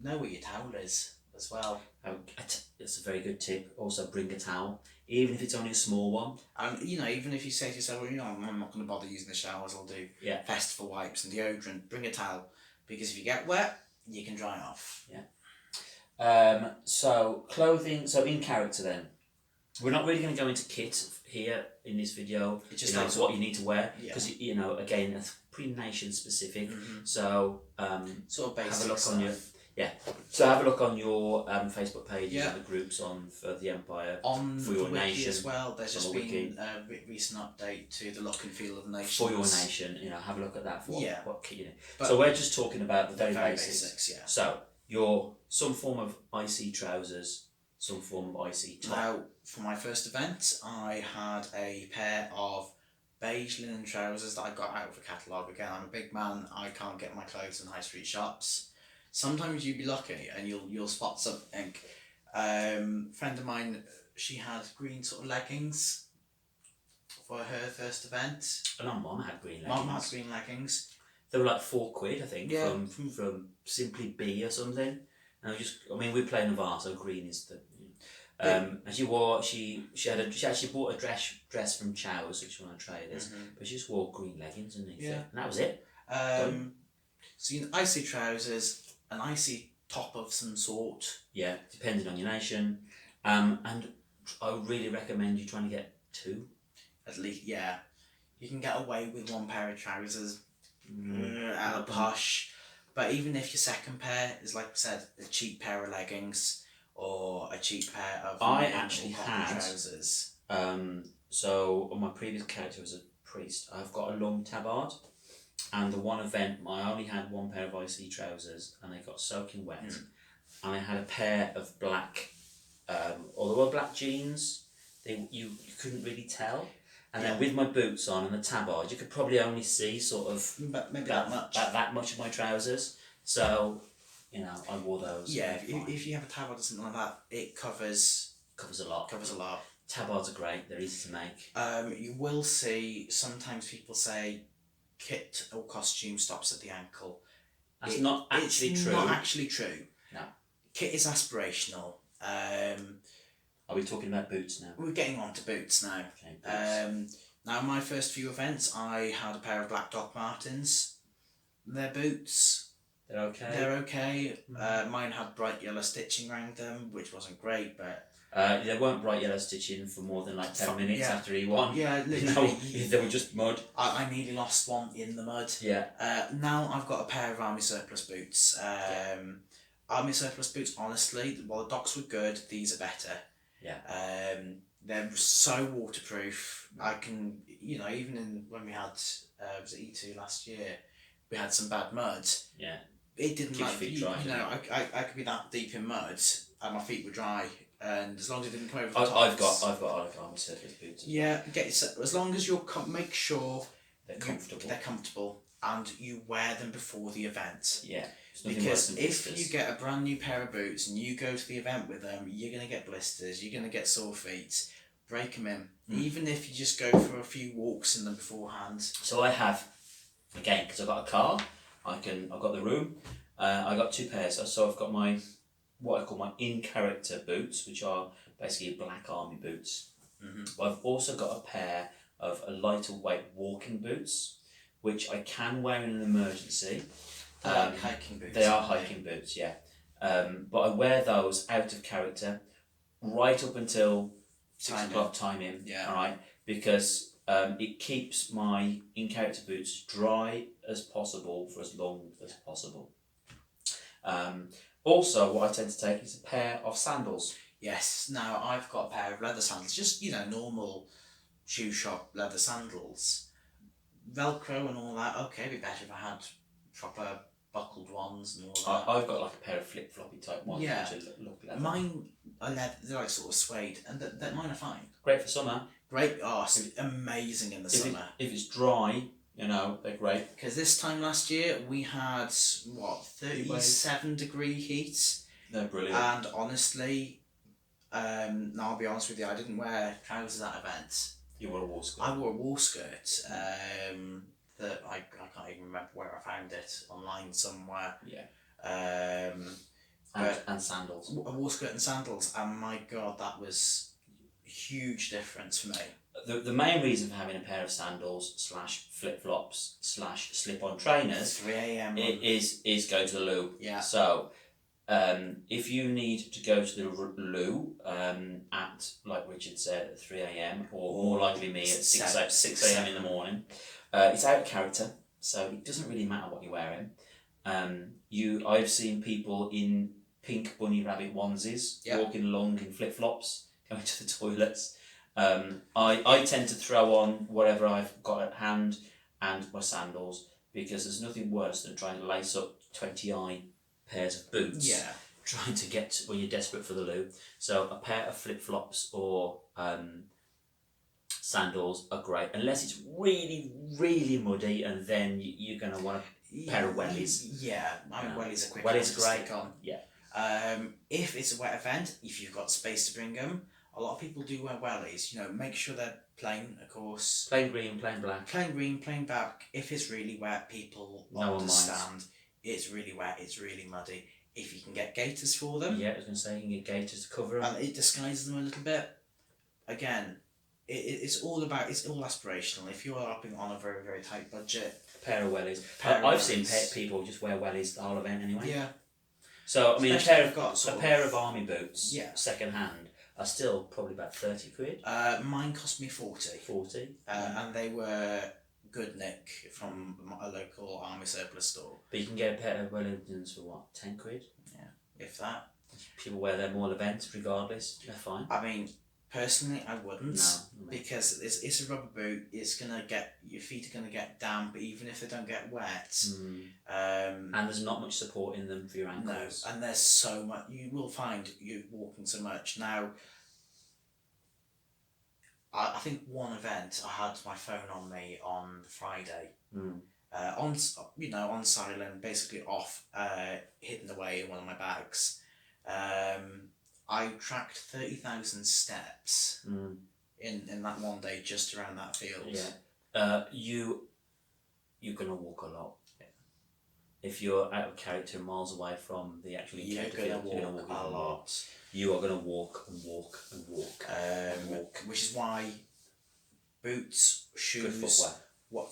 Know where your towel is as well. That's a very good tip. Also, bring a towel, even if it's only a small one. And even if you say to yourself, well, I'm not going to bother using the showers, I'll do festival wipes and deodorant. Bring a towel, because if you get wet, you can dry off. Yeah. So clothing. So in character, then we're not really going to go into kit here in this video. It's just what you need to wear, because again, it's pretty nation specific. So sort of basic have a look stuff. on your So have a look on your Facebook pages and the groups for the Empire on for your the wiki nation as well. There's just the been a recent update to the look and feel of the nations. for your nation. Have a look at that for what kit you need. But so we're just talking about the very basics. Yeah. So some form of icy trousers, some form of icy top. Now, for my first event, I had a pair of beige linen trousers that I got out of a catalogue. Again, I'm a big man. I can't get my clothes in high street shops. Sometimes you'd be lucky and you'll spot something. Friend of mine, she had green sort of leggings for her first event. And our mum had green leggings. Mum had green leggings. They were like £4, I think, Yeah. from Simply B or something. And we're playing Navarre, so green is the. And she actually bought a dress from Chow's, which one I tried this, but she just wore green leggings underneath it, and that was it. So icy trousers, an icy top of some sort. Yeah, depending on your nation, and I would really recommend you trying to get two. At least, yeah, you can get away with one pair of trousers out of posh, but even if your second pair is, like I said, a cheap pair of leggings or a cheap pair of I actually had trousers. So on my previous character was a priest. I've got a long tabard, and the one event I only had one pair of icy trousers, and they got soaking wet, and I had a pair of black, although were black jeans, you couldn't really tell. And then with my boots on and the tabard, you could probably only see sort of maybe that much. That much of my trousers. So, I wore those. Yeah, if you have a tabard or something like that, it covers a lot. Tabards are great. They're easy to make. You will see sometimes people say kit or costume stops at the ankle. That's not actually true. It's not actually true. No. Kit is aspirational. Are we talking about boots now? We're getting on to boots now. Okay, boots. Now, my first few events, I had a pair of black Doc Martens. They're boots. They're okay. Mine had bright yellow stitching around them, which wasn't great, but... they weren't bright yellow stitching for more than 10 minutes after E1. Yeah, literally. They were just mud. I nearly lost one in the mud. Yeah. Now I've got a pair of Army Surplus boots. Army Surplus boots, honestly, while the Docs were good, these are better. Yeah. They're so waterproof. I can, even when we had, was it E2 last year, we had some bad mud. Yeah. It didn't matter. Feet dry, I could be that deep in mud and my feet were dry, and as long as it didn't come over the tops. I've got Army Surplus boots. Yeah, as long as make sure they're comfortable. They're comfortable, and you wear them before the event. Yeah. Because if you get a brand new pair of boots and you go to the event with them, you're going to get blisters, you're going to get sore feet. Break them in. Even if you just go for a few walks in them beforehand. So I have, again, because I've got a car, I've got the room, I got two pairs. So I've got what I call my in-character boots, which are basically black army boots. But I've also got a pair of a lighter weight walking boots, which I can wear in an emergency. Hiking boots. They are hiking boots, yeah. But I wear those out of character right up until 6 o'clock time in. Yeah. All right, because it keeps my in-character boots as dry as possible for as long as possible. Also, what I tend to take is a pair of sandals. Yes. Now I've got a pair of leather sandals, just normal shoe shop leather sandals. Velcro and all that. Okay, it'd be better if I had proper buckled ones and all that. I've got like a pair of flip floppy type ones Yeah. which look leather. Mine are leather. They're like sort of suede, and that mine are fine. Great for summer. Great. Oh, it's amazing in the summer. If it's dry, they're great. Because this time last year we had 37-degree heat. They're brilliant. And honestly, now I'll be honest with you, I didn't wear trousers at that event. You wore a war skirt. I wore a war skirt. That I can't even remember where I found it, online somewhere. Yeah. And sandals. A war skirt and sandals, and my God, that was a huge difference for me. The main reason for having a pair of sandals / flip flops / slip on trainers 3 a.m. is go to the loo. Yeah. So, if you need to go to the loo at, like Richard said, at 3 a.m. or more likely me at 6 a.m. in the morning, it's out of character, so it doesn't really matter what you're wearing. I've seen people in pink bunny rabbit onesies walking along in flip flops going to the toilets. I tend to throw on whatever I've got at hand and my sandals, because there's nothing worse than trying to lace up 20 pairs of boots. Yeah. Trying to get when you're desperate for the loo. So a pair of flip flops or sandals are great, unless it's really, really muddy, and then you're going to want a pair of wellies. Yeah, I mean, wellies are quick. Wellies to great. stick on. Yeah. If it's a wet event, if you've got space to bring them, a lot of people do wear wellies. Make sure they're plain, of course. Plain green, plain black. Plain green, plain black. If it's really wet, people understand. It's really wet, it's really muddy. If you can get gaiters for them. Yeah, I was going to say, you can get gaiters to cover them. And it disguises them a little bit. Again, it's all aspirational. If you're upping on a very, very tight budget. A pair of wellies. I've seen people just wear wellies the whole event anyway. Yeah. So, I mean, a pair of army boots, yeah, second hand, are still probably about 30 quid. Mine cost me 40. 40. And they were good nick from a local army surplus store. But you can get a pair of Wellingtons for what, 10 quid? Yeah, if that. People wear them all events regardless, they're fine. I mean, personally, I wouldn't. No. Because it's a rubber boot, your feet are going to get damp even if they don't get wet. And there's not much support in them for your ankles. No, and there's so much, you will find you walking so much. Now, I think one event, I had my phone on me on Friday, on silent, basically off, hidden away in one of my bags. I tracked 30,000 steps in that one day just around that field. Yeah, you're gonna walk a lot. Yeah. If you're out of character, miles away from the actual encounter field, you're gonna walk a lot. You are going to walk and walk and walk and walk. Which is why boots, shoes,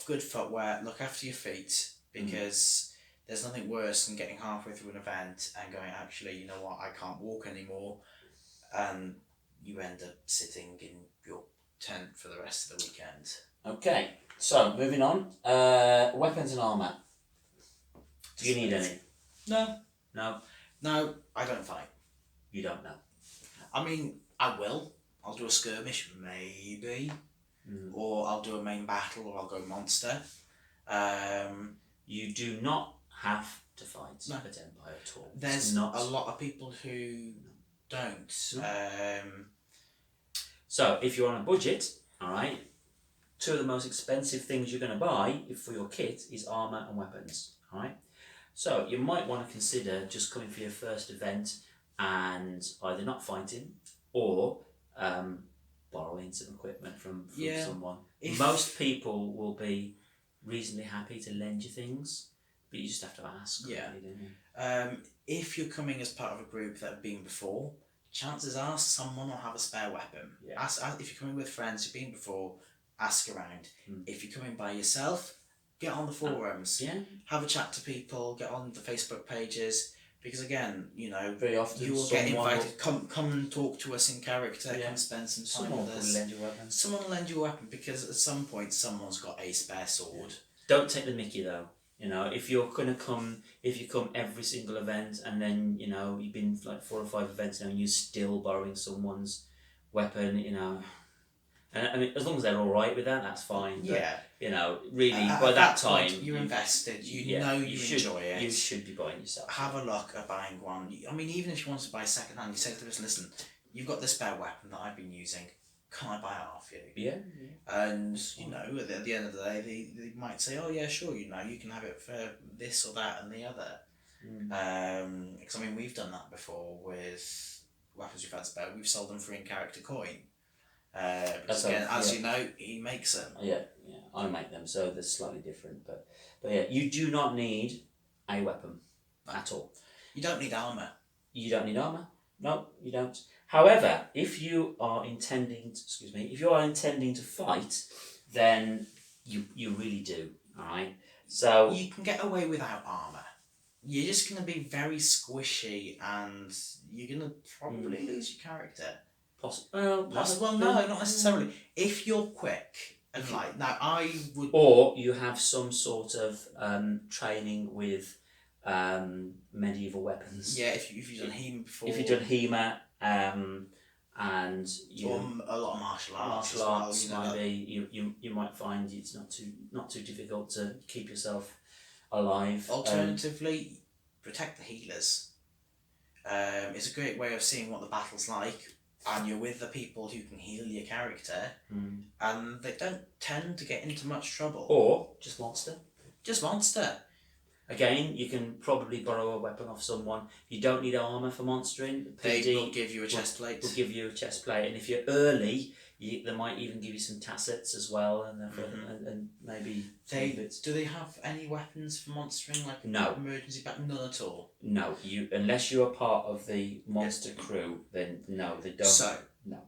good footwear, look after your feet, because there's nothing worse than getting halfway through an event and going, actually, you know what, I can't walk anymore, and you end up sitting in your tent for the rest of the weekend. Okay, so moving on. Weapons and armour. Do you need any? No. No? No, I don't fight. You don't know? I mean, I will. I'll do a skirmish, maybe. Or I'll do a main battle, or I'll go monster. You do not have to fight at Empire at all. There's a lot of people who don't. So, if you're on a budget, alright, two of the most expensive things you're going to buy for your kit is armour and weapons, alright? So, you might want to consider just coming for your first event and either not fighting or borrowing some equipment from someone. Most people will be reasonably happy to lend you things, but you just have to ask. Yeah. Really, don't you? If you're coming as part of a group that have been before, chances are someone will have a spare weapon. Yeah. If you're coming with friends who've been before, ask around. If you're coming by yourself, get on the forums. Have a chat to people, get on the Facebook pages. Because again, very often you will get invited. Come and talk to us in character. Come spend some time with us. Someone will lend you a weapon. Someone will lend you a weapon, because at some point someone's got a spare sword. Don't take the mickey though. You know, if you come every single event, and then you know you've been like 4 or 5 events now, and you're still borrowing someone's weapon, you know, and I mean as long as they're all right with that, that's fine. But, Yeah. you know, really by At that point, time you're invested. You yeah, know you should, enjoy it. You should be buying yourself. Have a look at buying one. I mean, even if you want to buy second hand, you say to the person, listen, you've got this spare weapon that I've been using. Can I buy it off you? Yeah. And, you know, at the end of the day, they might say, oh, yeah, sure, you know, you can have it for this or that and the other. Because, I mean, we've done that before with weapons we've had spare. We've sold them for in-character coin. Because, again, as you know, he makes them. Yeah, I make them, so they're slightly different. But yeah, you do not need a weapon at all. You don't need armour. You don't need armour. No, you don't. However, if you are intending to fight, then you really do. All right. So you can get away without armour. You're just going to be very squishy, and you're going to probably lose your character. Well, no, not necessarily. If you're quick and now, I would. Or you have some sort of training with medieval weapons. Yeah, if you've done HEMA before. If you've done HEMA, and you a lot of martial arts. Martial arts, maybe you might find it's not too difficult to keep yourself alive. Alternatively, protect the healers. It's a great way of seeing what the battle's like, and you're with the people who can heal your character, and they don't tend to get into much trouble. Or just monster. Again, you can probably borrow a weapon off someone. You don't need armour for monstering. They will give you a chest plate. Will give you a chest plate, and if you're early, they might even give you some tassets as well, and maybe. Do they have any weapons for monstering, like no emergency back? None at all. No, unless you are part of the monster crew, then no, they don't. So no,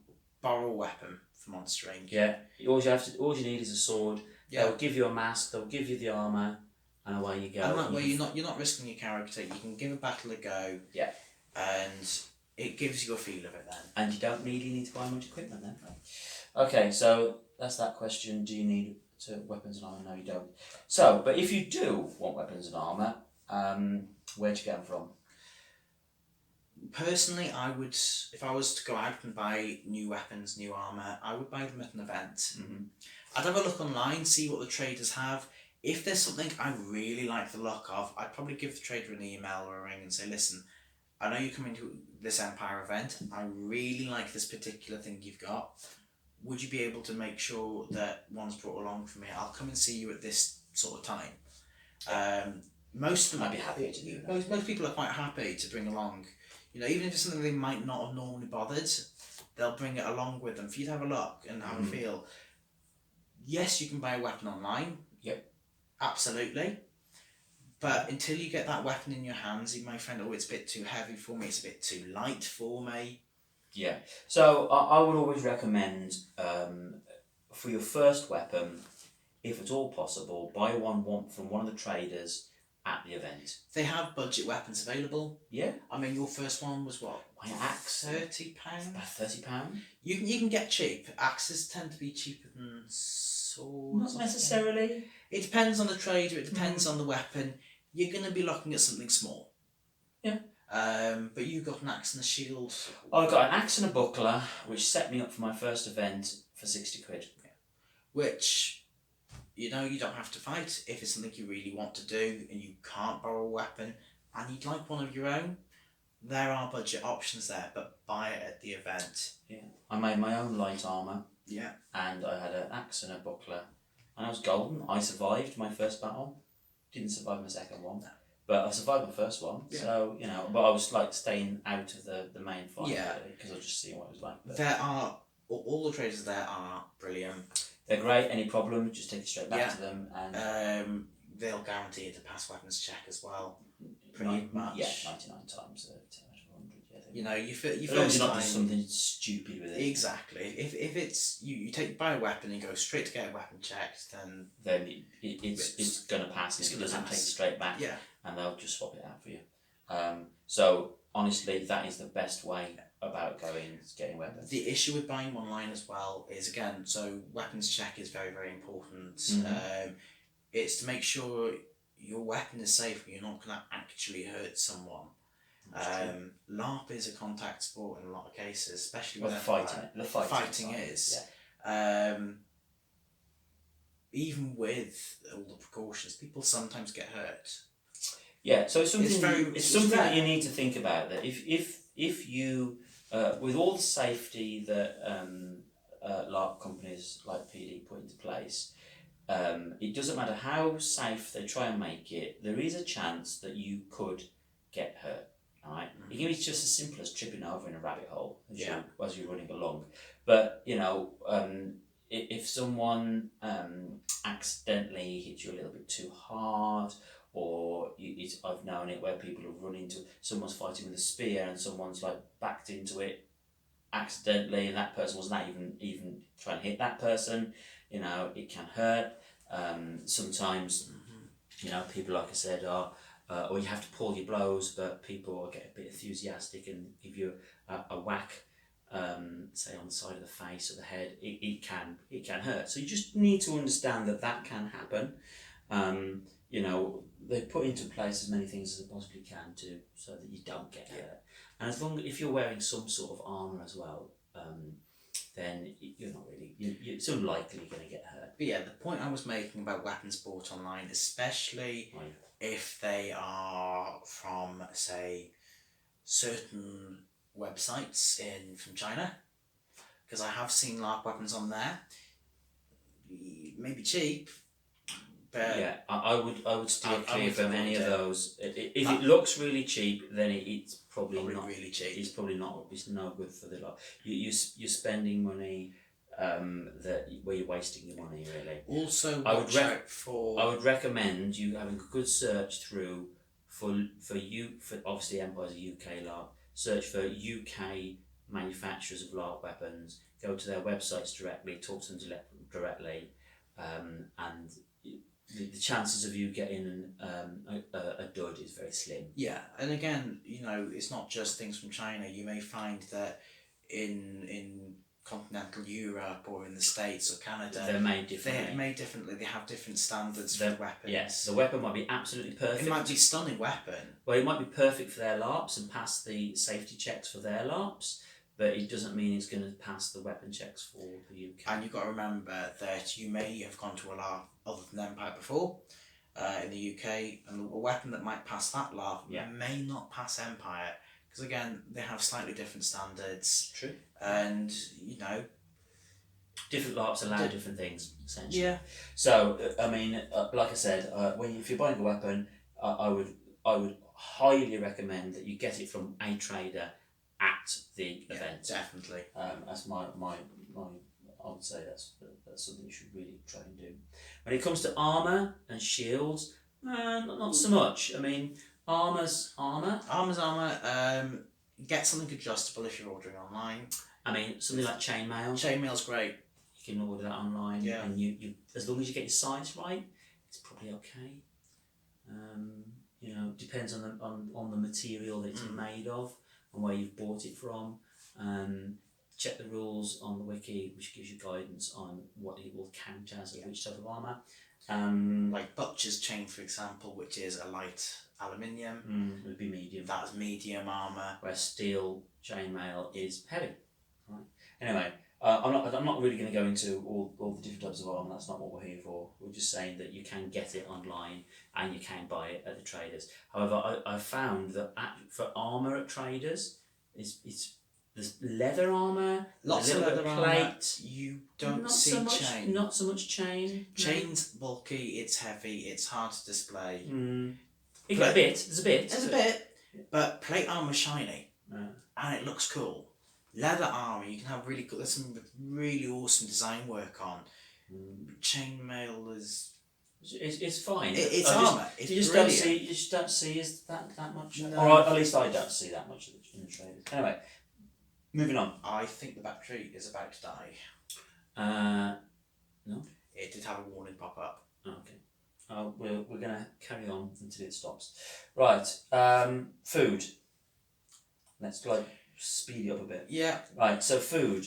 borrow a weapon for monstering. Yeah, all you need is a sword. Yeah. They'll give you a mask. They'll give you the armour. And away you go. And that way you're not risking your character. You can give a battle a go. Yeah. And it gives you a feel of it then. And you don't really need to buy much equipment then. Okay, so that's that question. Do you need weapons and armour? No, you don't. So, but if you do want weapons and armour, where'd you get them from? Personally, I would, if I was to go out and buy new weapons, new armour, I would buy them at an event. Mm-hmm. I'd have a look online, see what the traders have. If there's something I really like the look of, I'd probably give the trader an email or a ring and say, listen, I know you're coming to this Empire event. I really like this particular thing you've got. Would you be able to make sure that one's brought along for me? I'll come and see you at this sort of time. Most of them I'd be happy to do that. Most people are quite happy to bring along. You know, even if it's something they might not have normally bothered, they'll bring it along with them for you to have a look and have a feel. Yes, you can buy a weapon online. Yep. Absolutely. But until you get that weapon in your hands, you might find, it's a bit too heavy for me, it's a bit too light for me. Yeah. So I would always recommend, for your first weapon, if at all possible, buy one from one of the traders at the event. They have budget weapons available. Yeah. I mean, your first one was what? My axe. £30? About £30. You can get cheap. Axes tend to be cheaper than swords. Not necessarily. It depends on the trader, it depends on the weapon. You're going to be looking at something small. Yeah. But you got an axe and a shield. I got an axe and a buckler, which set me up for my first event for £60. Yeah. Which, you don't have to fight if it's something you really want to do and you can't borrow a weapon and you'd like one of your own. There are budget options there, but buy it at the event. Yeah. I made my own light armour. Yeah. And I had an axe and a buckler. And I was golden. I survived my first battle. Didn't survive my second one. No. But I survived my first one. Yeah. So, but I was like staying out of the main fight. Yeah. Because I was just seeing what it was like. But all the traders there are brilliant. They're great. Any problem, just take it straight back to them. And they'll guarantee you to pass weapons check as well. Pretty much. Yeah, 99 times 10 out of 100. Yeah, you first you're not doing something stupid with it. Exactly. If it's you buy a weapon and go straight to get a weapon checked, then it's gonna pass. It doesn't take it straight back. Yeah. And they'll just swap it out for you. So honestly, that is the best way about getting weapons. The issue with buying online as well is, again, so weapons check is very, very important. It's to make sure your weapon is safe, but you're not going to actually hurt someone. LARP is a contact sport in a lot of cases, especially with the fighting is. Yeah. Even with all the precautions, people sometimes get hurt. Yeah, so it's something it's something that you need to think about. That if you with all the safety that LARP companies like PD put into place, it doesn't matter how safe they try and make it. There is a chance that you could get hurt. Right? It can be just as simple as tripping over in a rabbit hole as you're running along. But if someone accidentally hits you a little bit too hard, or I've known it where people have run into someone's fighting with a spear and someone's like backed into it accidentally, and that person wasn't even trying to hit that person. It can hurt. Sometimes people, like I said, are or you have to pull your blows, but people get a bit enthusiastic and give you a whack, say on the side of the face or the head. It can hurt. So you just need to understand that can happen. They put into place as many things as they possibly can so that you don't get hurt. And if you're wearing some sort of armour as well, then you're not really. It's unlikely you're going to get hurt. But yeah, the point I was making about weapons bought online, especially if they are from, say, certain websites from China, because I have seen LARP weapons on there. Maybe cheap, but yeah, I would steer clear from any of those. If it looks really cheap, then it's probably not really cheap. It's probably not. It's no good for the lot. You're spending money where you're wasting your money, really. Also, I would recommend you having a good search through for obviously Empire's a UK LARP. Search for UK manufacturers of LARP weapons. Go to their websites directly. Talk to them directly, and the chances of you getting a dud is very slim. Yeah, and again, it's not just things from China. You may find that in continental Europe or in the States or Canada, they're made differently. They have different standards for weapons. Yes, the weapon might be absolutely perfect. It might be a stunning weapon. Well, it might be perfect for their LARPs and pass the safety checks for their LARPs, but it doesn't mean it's going to pass the weapon checks for the UK. And you've got to remember that you may have gone to a LARP other than Empire before, in the UK, and a weapon that might pass that LARP may not pass Empire, because again, they have slightly different standards. True. And, different LARPs allow different things, essentially. Yeah. So, like I said, if you're buying a weapon, I would highly recommend that you get it from a trader at the event. Definitely. That's my I would say that's something you should really try and do. When it comes to armour and shields, not so much. Armour's armour. Armour's armour. Get something adjustable if you're ordering online. Something like chainmail. Chainmail's great. You can order that online. Yeah. And you as long as you get your size right, it's probably okay. Depends on the material that it's made of and where you've bought it from. Check the rules on the wiki, which gives you guidance on what it will count as which type of armour. Like Butcher's chain, for example, which is a light aluminium. Would be medium. That's medium armour. Where steel chainmail is heavy. Right. Anyway, I'm not really going to go into all the different types of armour. That's not what we're here for. We're just saying that you can get it online and you can buy it at the traders. However, I found that for armour at traders, there's leather armour, lots a of little leather bit of armour. plate. You don't see chain. Not so much chain. Chain's bulky. It's heavy. It's hard to display. You get a bit. There's a bit. There's a bit, but plate armour's shiny, and it looks cool. Leather armour, you can have really cool. There's some really awesome design work on. Chainmail is. It's fine. It's armour. It's you just brilliant. you just don't see that much. No. Or at least I don't see that much in the traders. Anyway, moving on. I think the battery is about to die. No. It did have a warning pop up. Okay. We're gonna carry on until it stops. Right. Food. Let's speed it up a bit. Yeah. Right. So food.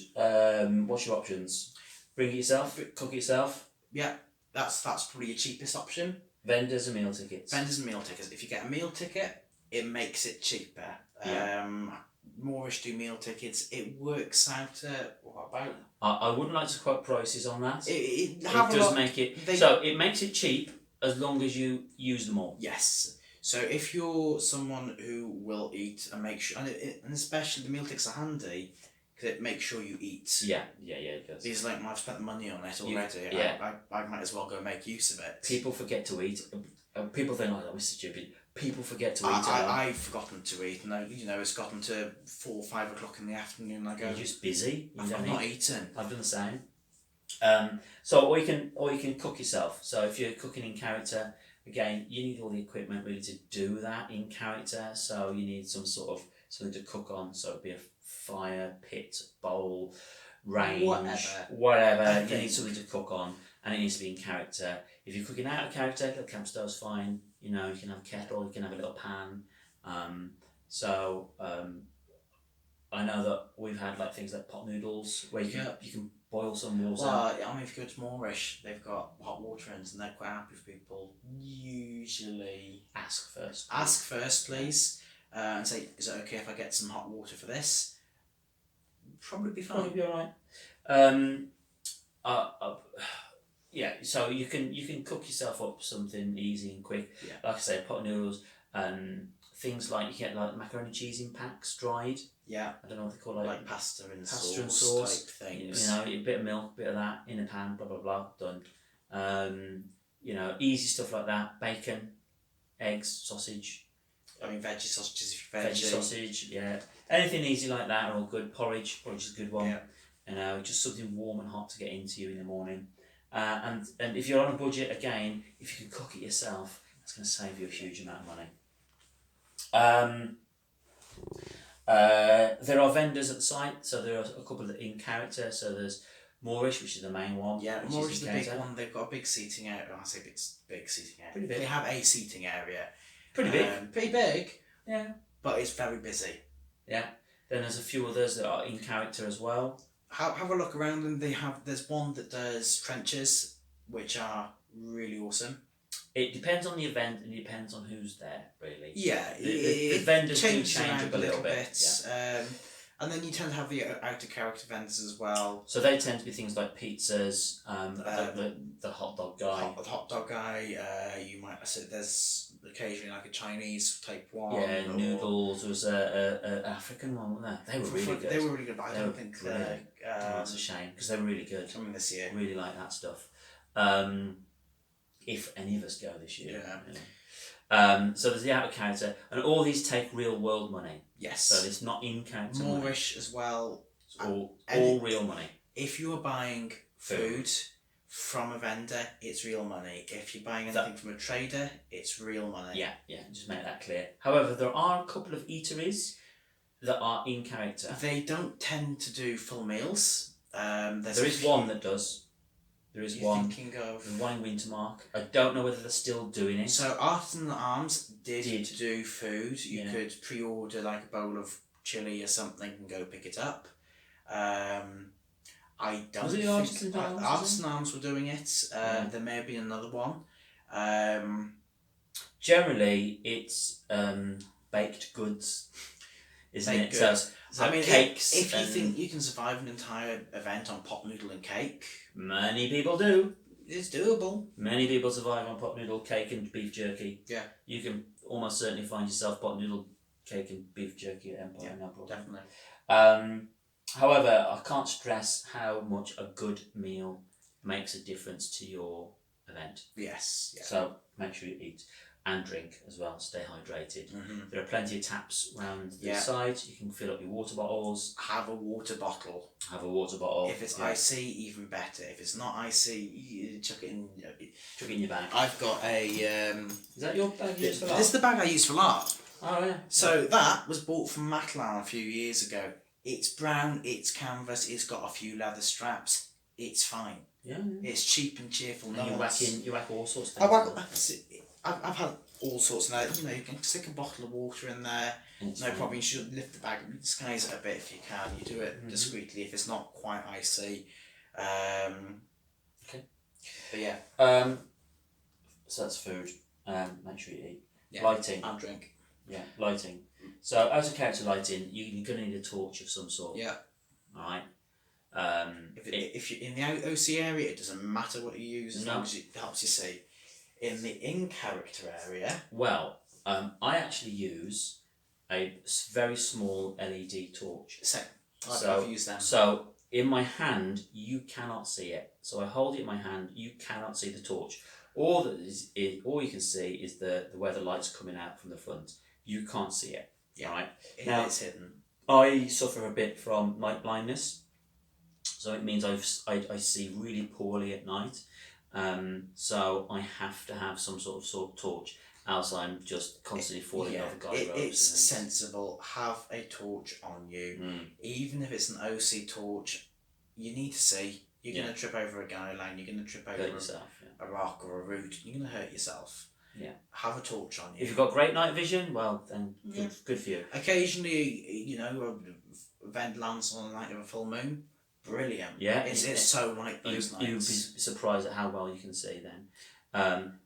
What's your options? Bring it yourself. Cook it yourself. Yeah. That's probably your cheapest option. Vendors and meal tickets. Vendors and meal tickets. If you get a meal ticket, it makes it cheaper. Yeah. Moorish do meal tickets. It works out at what about? I wouldn't like to quote prices on that. It does make it so it makes it cheap as long as you use them all. Yes. So if you're someone who will eat and make sure, and especially the meal tickets are handy because it makes sure you eat. Yeah, it does. These like I've spent the money on it already. I might as well go make use of it. People forget to eat. People think, oh, that was stupid. People forget to eat. I've forgotten to eat, and it's gotten to 4 or 5 o'clock in the afternoon. I go. You're just busy. I've not eaten. I've done the same. Or you can cook yourself. So if you're cooking in character, again, you need all the equipment really to do that in character. So you need some sort of something to cook on. So it'd be a fire, pit, bowl, range, whatever. You need something to cook on, and it needs to be in character. If you're cooking out of character, the camp stove's fine. You can have a kettle, you can have a little pan. I know that we've had like things like pot noodles where you can boil some water. Well, if you go to Moorish, they've got hot water ends and they're quite happy with people. Usually ask first. Ask first, please, and say, "Is it okay if I get some hot water for this?" Probably be fine. Probably be all right. So you can cook yourself up something easy and quick. Yeah. Like I say, pot noodles and things like you get like macaroni and cheese in packs, dried. Yeah. I don't know what they call it. Like pasta and sauce type things. A bit of milk, bit of that in a pan, blah blah blah, done. Easy stuff like that. Bacon, eggs, sausage. Veggie sausages if you're veggie sausage, yeah. Anything easy like that are all good. Porridge is a good one. Yeah. Just something warm and hot to get into you in the morning. And if you're on a budget, again, if you can cook it yourself, that's going to save you a huge amount of money. There are vendors at the site, so there are a couple in character. So there's Moorish, which is the main one. Yeah, Moorish is the big one. They've got a big seating area. I say big seating area. Pretty big. They have a seating area. Pretty big. Pretty big. Yeah. But it's very busy. Yeah. Then there's a few others that are in character as well. Have a look around them. There's one that does trenches, which are really awesome. It depends on the event and it depends on who's there, really. Yeah, the vendors do change up a little bit. Yeah. And then you tend to have the out of character vendors as well. So they tend to be things like pizzas, the hot dog guy. The hot dog guy. You might have said there's occasionally like a Chinese type one. Yeah, noodles. There was an African one, wasn't there? They were really good. They were really good, but I don't think that's a shame because they're really good. Coming this year. Really like that stuff. If any of us go this year. Yeah. So there's the out of character, and all these take real world money. Yes. So it's not in character Moorish as well. It's all real money. If you are buying food from a vendor, it's real money. If you're buying anything from a trader, it's real money. Yeah. Just make that clear. However, there are a couple of eateries that are in character. They don't tend to do full meals. There is one that does. There is one. Thinking of the one in Wintermark. I don't know whether they're still doing it. So Artisan Arms did do food. You could pre-order like a bowl of chili or something and go pick it up. I don't was it think Artisan Arms were doing it. There may have been another one. Generally, it's baked goods, isn't it? Goods. So cakes. If you think you can survive an entire event on pot noodle and cake, many people do. It's doable. Many people survive on pot noodle, cake, and beef jerky. Yeah. You can almost certainly find yourself pot noodle, cake, and beef jerky at Empire. Yeah, no problem. definitely. However, I can't stress how much a good meal makes a difference to your event. Yes. Yeah. So make sure you eat and drink as well. Stay hydrated. Mm-hmm. There are plenty of taps around the sides. You can fill up your water bottles. Have a water bottle. If it's icy, even better. If it's not icy, you chuck it in. Chuck it in your bag. I've got a. Is that your bag you use for LARP? This is the bag I use for LARP. Oh yeah. So that was bought from Matalan a few years ago. It's brown. It's canvas. It's got a few leather straps. It's fine. Yeah. It's cheap and cheerful. And you whack all sorts of things. I've had all sorts of that. You can stick a bottle of water in there. No problem. You should lift the bag and disguise it a bit if you can. You do it discreetly if it's not quite icy. Okay. But yeah. So that's food. Make sure you eat. Yeah. Lighting. And drink. Yeah, lighting. So as a character lighting, you're going to need a torch of some sort. Yeah. Alright. If you're in the OC area, it doesn't matter what you use as long as it helps you see. In the in-character area... Well, I actually use a very small LED torch. Same. I've used them. So in my hand, you cannot see it. So I hold it in my hand, you cannot see the torch. All you can see is where the light's coming out from the front. You can't see it. Yeah. Right? Now it's hidden. I suffer a bit from night blindness, so it means I see really poorly at night. So I have to have some sort of torch, else I'm just constantly falling over guy ropes. It's sensible. Have a torch on you, even if it's an OC torch. You need to see. You're going to trip over a guy line. You're going to trip over a rock or a root. You're going to hurt yourself. Yeah. Have a torch on you. If you've got great night vision, well then good for you. Occasionally, a vent lands on the night of a full moon. Brilliant. Yeah. It's so like those nights. You'd be surprised at how well you can see then.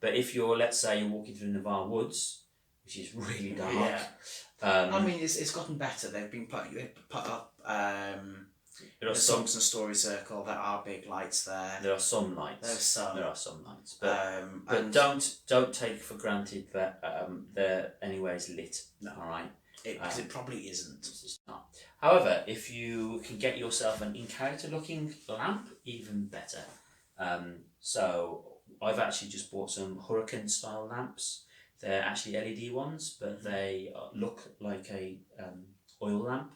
But if let's say you're walking through the Navarre Woods, which is really dark. Yeah. I mean, it's gotten better. They've put up there are the Songs and Story Circle. There are big lights there. There are some lights. There are some lights, but don't take for granted that they're anyways lit. No. All right. Because it probably isn't. It's not. However, if you can get yourself an in-character looking lamp, even better. So I've actually just bought some Hurricane style lamps. They're actually LED ones, but they look like a oil lamp.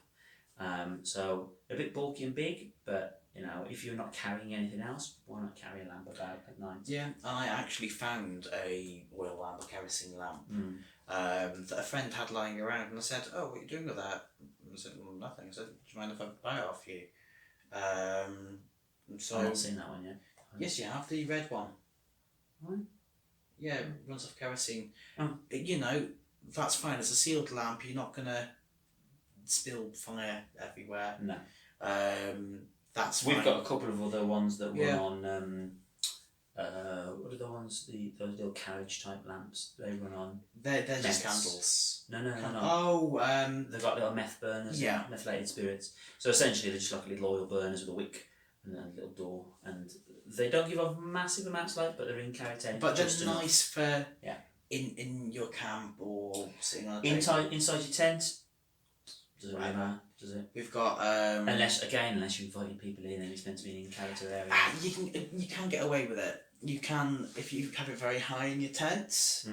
So a bit bulky and big, but if you're not carrying anything else, why not carry a lamp about at night? Yeah, I actually found a oil lamp, a kerosene lamp, that a friend had lying around, and I said, "Oh, what are you doing with that?" And I said, "Well, nothing." I said, "Do you mind if I buy it off you?" So I've not seen that one yet. Yes, you have the red one. What? Yeah, it runs off kerosene. Oh. That's fine. It's a sealed lamp. You're not gonna spill fire everywhere. No. That's fine. We've got a couple of other ones that were on. What are the ones? Those little carriage type lamps. They run on. They're just candles. No. Oh, they've got little meth burners. Yeah. Methylated spirits. So essentially, they're just like little oil burners with a wick and a little door, and they don't give off massive amounts of light, but they're in character. But they're nice for yeah. in your camp or sitting on a table. Inside your tent. Does it really matter? Does it? We've got unless you're inviting people in and it's meant to be an in-character area. You can get away with it. You can if you have it very high in your tent,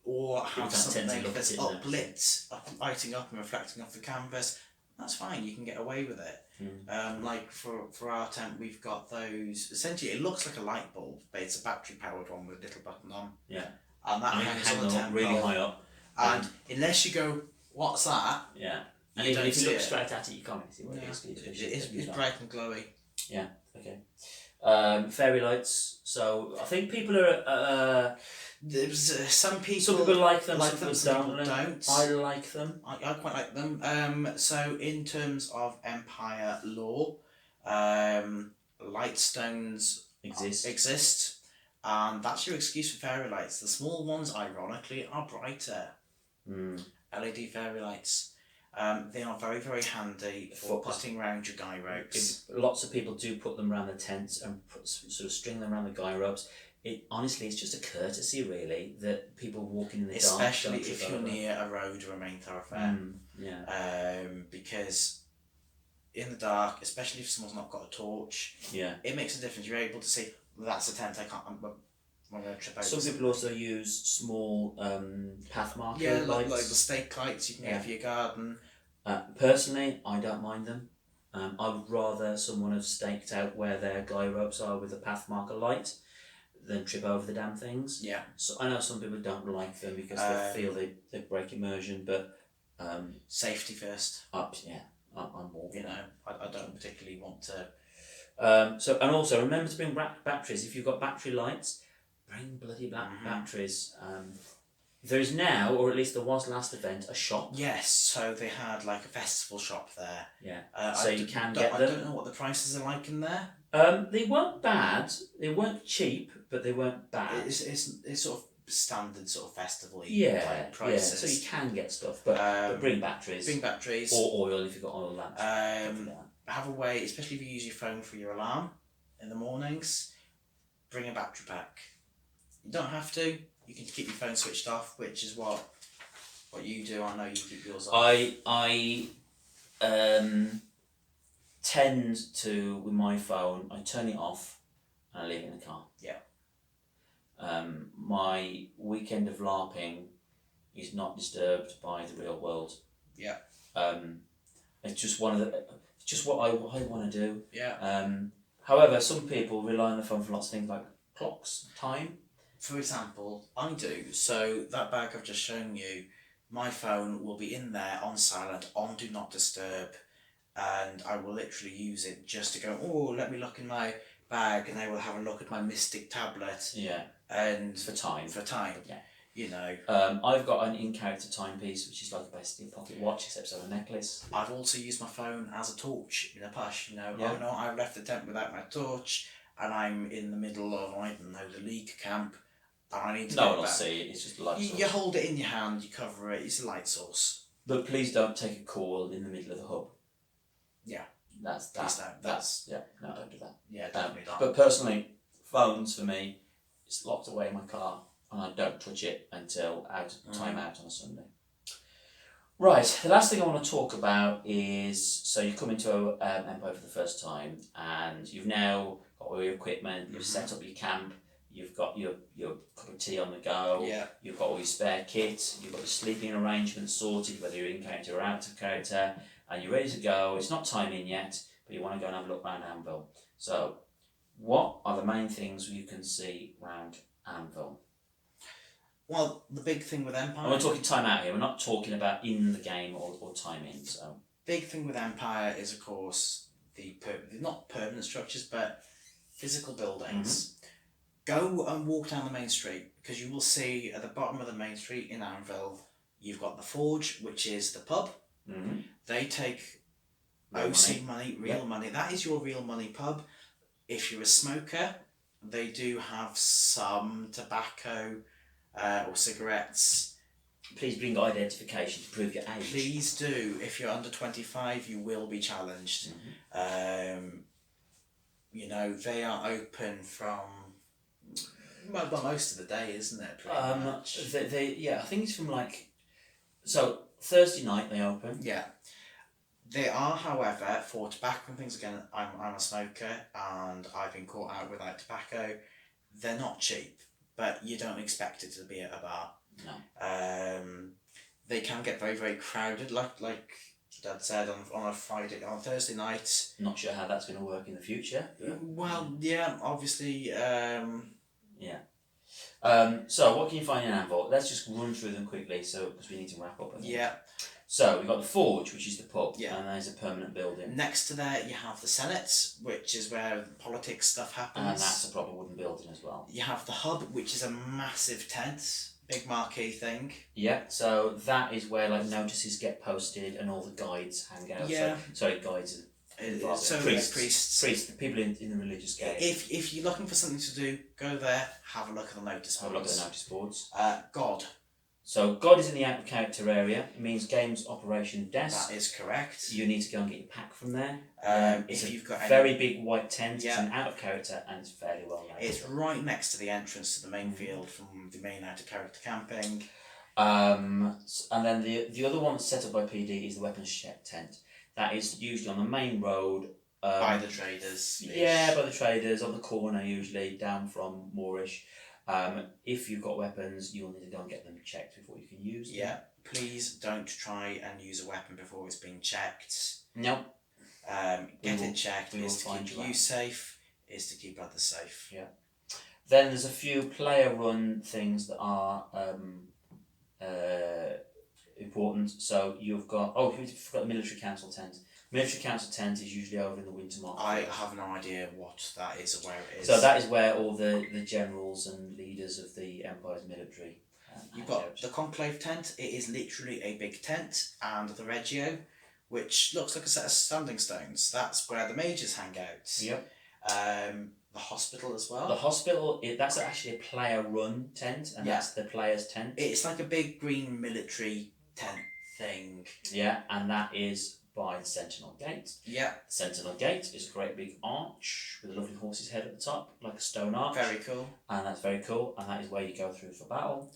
or have something that's uplit, lighting up and reflecting off the canvas. That's fine. You can get away with it. Like for our tent, we've got those. Essentially, it looks like a light bulb, but it's a battery powered one with a little button on. Yeah. And that hangs on the tent really high up. And unless you go, "What's that?" Yeah. And even if you look straight at it, you can't really see what it is. It's bright and glowy. Yeah. Okay. Fairy lights. So I think people are. Some people. Some people like them. Some people don't. I like them. I quite like them. So in terms of Empire lore, light stones exist, and that's your excuse for fairy lights. The small ones, ironically, are brighter. LED fairy lights. They are very, very handy for putting around your guy ropes. Lots of people do put them around the tents and sort of string them around the guy ropes. Honestly, it's just a courtesy, really, that people walking in the dark. Especially if you're near a road or a main thoroughfare. Yeah. Because in the dark, especially if someone's not got a torch, it makes a difference. You're able to see, that's a tent. I'm going to trip over. Some people also use small path marker lights. Like the stake lights you can get for your garden. Personally, I don't mind them. I would rather someone have staked out where their guy ropes are with a path marker light than trip over the damn things. Yeah. So I know some people don't like them because they feel they break immersion, but safety first. I'm more. I don't particularly want to. And also remember to bring batteries. If you've got battery lights, bring bloody batteries. There is now, or at least there was last event, a shop. Yes, so they had like a festival shop there. Yeah. So you can get I them. don't know what the prices are like in there. They weren't bad. They weren't cheap, but they weren't bad. It's sort of standard sort of festival-y Yeah, type prices. So you can get stuff, but bring batteries. Bring batteries. Or oil if you've got oil lamps. Have a way, especially if you use your phone for your alarm in the mornings. Bring a battery pack. You don't have to. You can keep your phone switched off, which is what you do. I know you keep yours off. I tend to, with my phone, I turn it off and I leave it in the car. Yeah. My weekend of LARPing is not disturbed by the real world. Yeah. It's just it's just what I want to do. Yeah. However, some people rely on the phone for lots of things like clocks, time. For example, I do. So that bag I've just shown you, my phone will be in there on silent, on do not disturb, and I will literally use it just to go, oh, let me look in my bag, and I will have a look at my Mystic tablet. Yeah. And for time. Yeah. You know. I've got an in-character timepiece, which is like basically a pocket watch, except it's on a necklace. I've also used my phone as a torch in a push. You know, yeah. Oh no, I've left the tent without my torch, and I'm in the middle of, I don't know, the League camp, and I need to. No one will see it. It's just a light source. You hold it in your hand, you cover it. It's a light source. But please don't take a call in the middle of the hub. Yeah. That's yeah. No, don't do that. Yeah, definitely not. But personally, phones for me, it's locked away in my car, and I don't touch it until time out on a Sunday. Right, the last thing I want to talk about is, so you come into Empire for the first time, and you've now got all your equipment, you've set up your camp, you've got your cup of tea on the go, you've got all your spare kit, you've got your sleeping arrangements sorted, whether you're in character or out of character, and you're ready to go. It's not time in yet, but you want to go and have a look around Anvil. So, what are the main things you can see around Anvil? Well, the big thing with Empire... We're talking time out here, we're not talking about in the game or time in, so... Big thing with Empire is, of course, the not permanent structures, but physical buildings. Go and walk down the main street, because you will see at the bottom of the main street in Anvil, you've got the Forge, which is the pub. They take OC money, real money. That is your real money pub. If you're a smoker, they do have some tobacco or cigarettes. Please bring identification to prove your age. Please do. If you're under 25, you will be challenged. You know, they are open from... Well, most of the day, isn't it? Pretty much. I think it's from like... So, Thursday night they open. Yeah. They are, however, for tobacco and things, again, I'm a smoker and I've been caught out without tobacco. They're not cheap, but you don't expect it to be at a bar. No. They can get very, very crowded, like Dad said, on Thursday night. Not sure how that's going to work in the future. Well, yeah, obviously. So what can you find in Anvil? Let's just run through them quickly, because we need to wrap up. I think. Yeah. So we've got the Forge, which is the pub, Yeah. and there's a permanent building. Next to there, you have the Senate, which is where the politics stuff happens. And that's a proper wooden building as well. You have the Hub, which is a massive tent, big marquee thing. Yeah, so that is where like notices get posted and all the guides hang out. Yeah. Sorry, guides. Priests, the people in the religious game. If you're looking for something to do, go there, have a look at the notice boards. Have a look at the notice boards. God. So God is in the out of character area. It means games operation desk. That is correct. You need to go and get your pack from there. It's if you've got a very big white tent. Yeah. It's an out of character and it's fairly well known. It's right next to the entrance to the main field from the main out of character camping. And then the other one that's set up by PD is the weapons check tent. That is usually on the main road. By the traders. Yeah, by the traders, on the corner usually, down from Moorish. If you've got weapons, you'll need to go and get them checked before you can use them. Yeah, please don't try and use a weapon before it's been checked. No. Get it checked is to keep you safe, is to keep others safe. Yeah. Then there's a few player-run things that are important. So you've got... we've got the military council tent. Military council tent is usually over in the winter market. I have no idea what that is or where it is. So that is where all the generals and leaders of the Empire's military You've got the Conclave tent. It is literally a big tent, and the Reggio, which looks like a set of standing stones. That's where the mages hang out. Yep. The hospital as well. The hospital, that's actually a player-run tent, and that's the player's tent. It's like a big green military tent thing. Yeah, and that is by the Sentinel Gate. Yeah. The Sentinel Gate is a great big arch with a lovely horse's head at the top, like a stone arch. Very cool. And that's very cool, and that is where you go through for battle.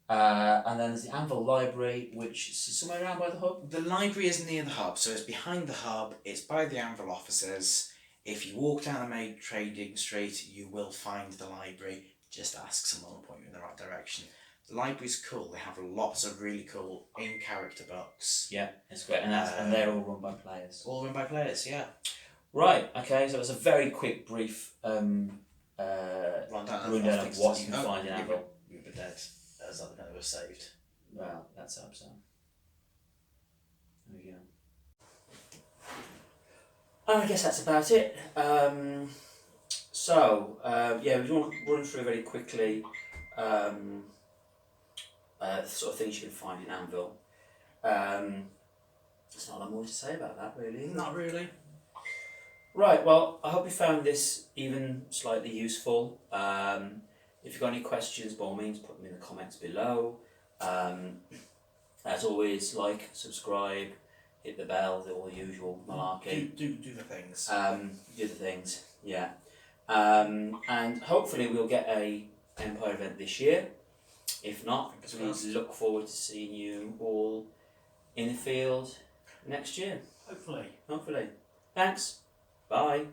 And then there's the Anvil Library, which is somewhere around by the hub. The library is near the hub, so it's behind the hub. It's by the Anvil offices. If you walk down the main trading street, you will find the library. Just ask someone to point you in the right direction. The library's cool. They have lots of really cool in-character books. Yeah, it's great, and they're all run by players. All run by players, yeah. Right. Okay. So it's a very quick, brief rundown of what you can find in Anvil. We were dead. As that kind of was saved. Well, that's up so. There we go. I guess that's about it. Yeah, we want to run through very quickly the sort of things you can find in Anvil. There's not a lot more to say about that, really. Not really. Right, well, I hope you found this even slightly useful. If you've got any questions, by all means, put them in the comments below. As always, like, subscribe, hit the bell, all the usual malarkey. Do the things. Do the things, yeah. And hopefully we'll get a Empire event this year. If not, please look forward to seeing you all in the field next year. Hopefully. Thanks. Bye.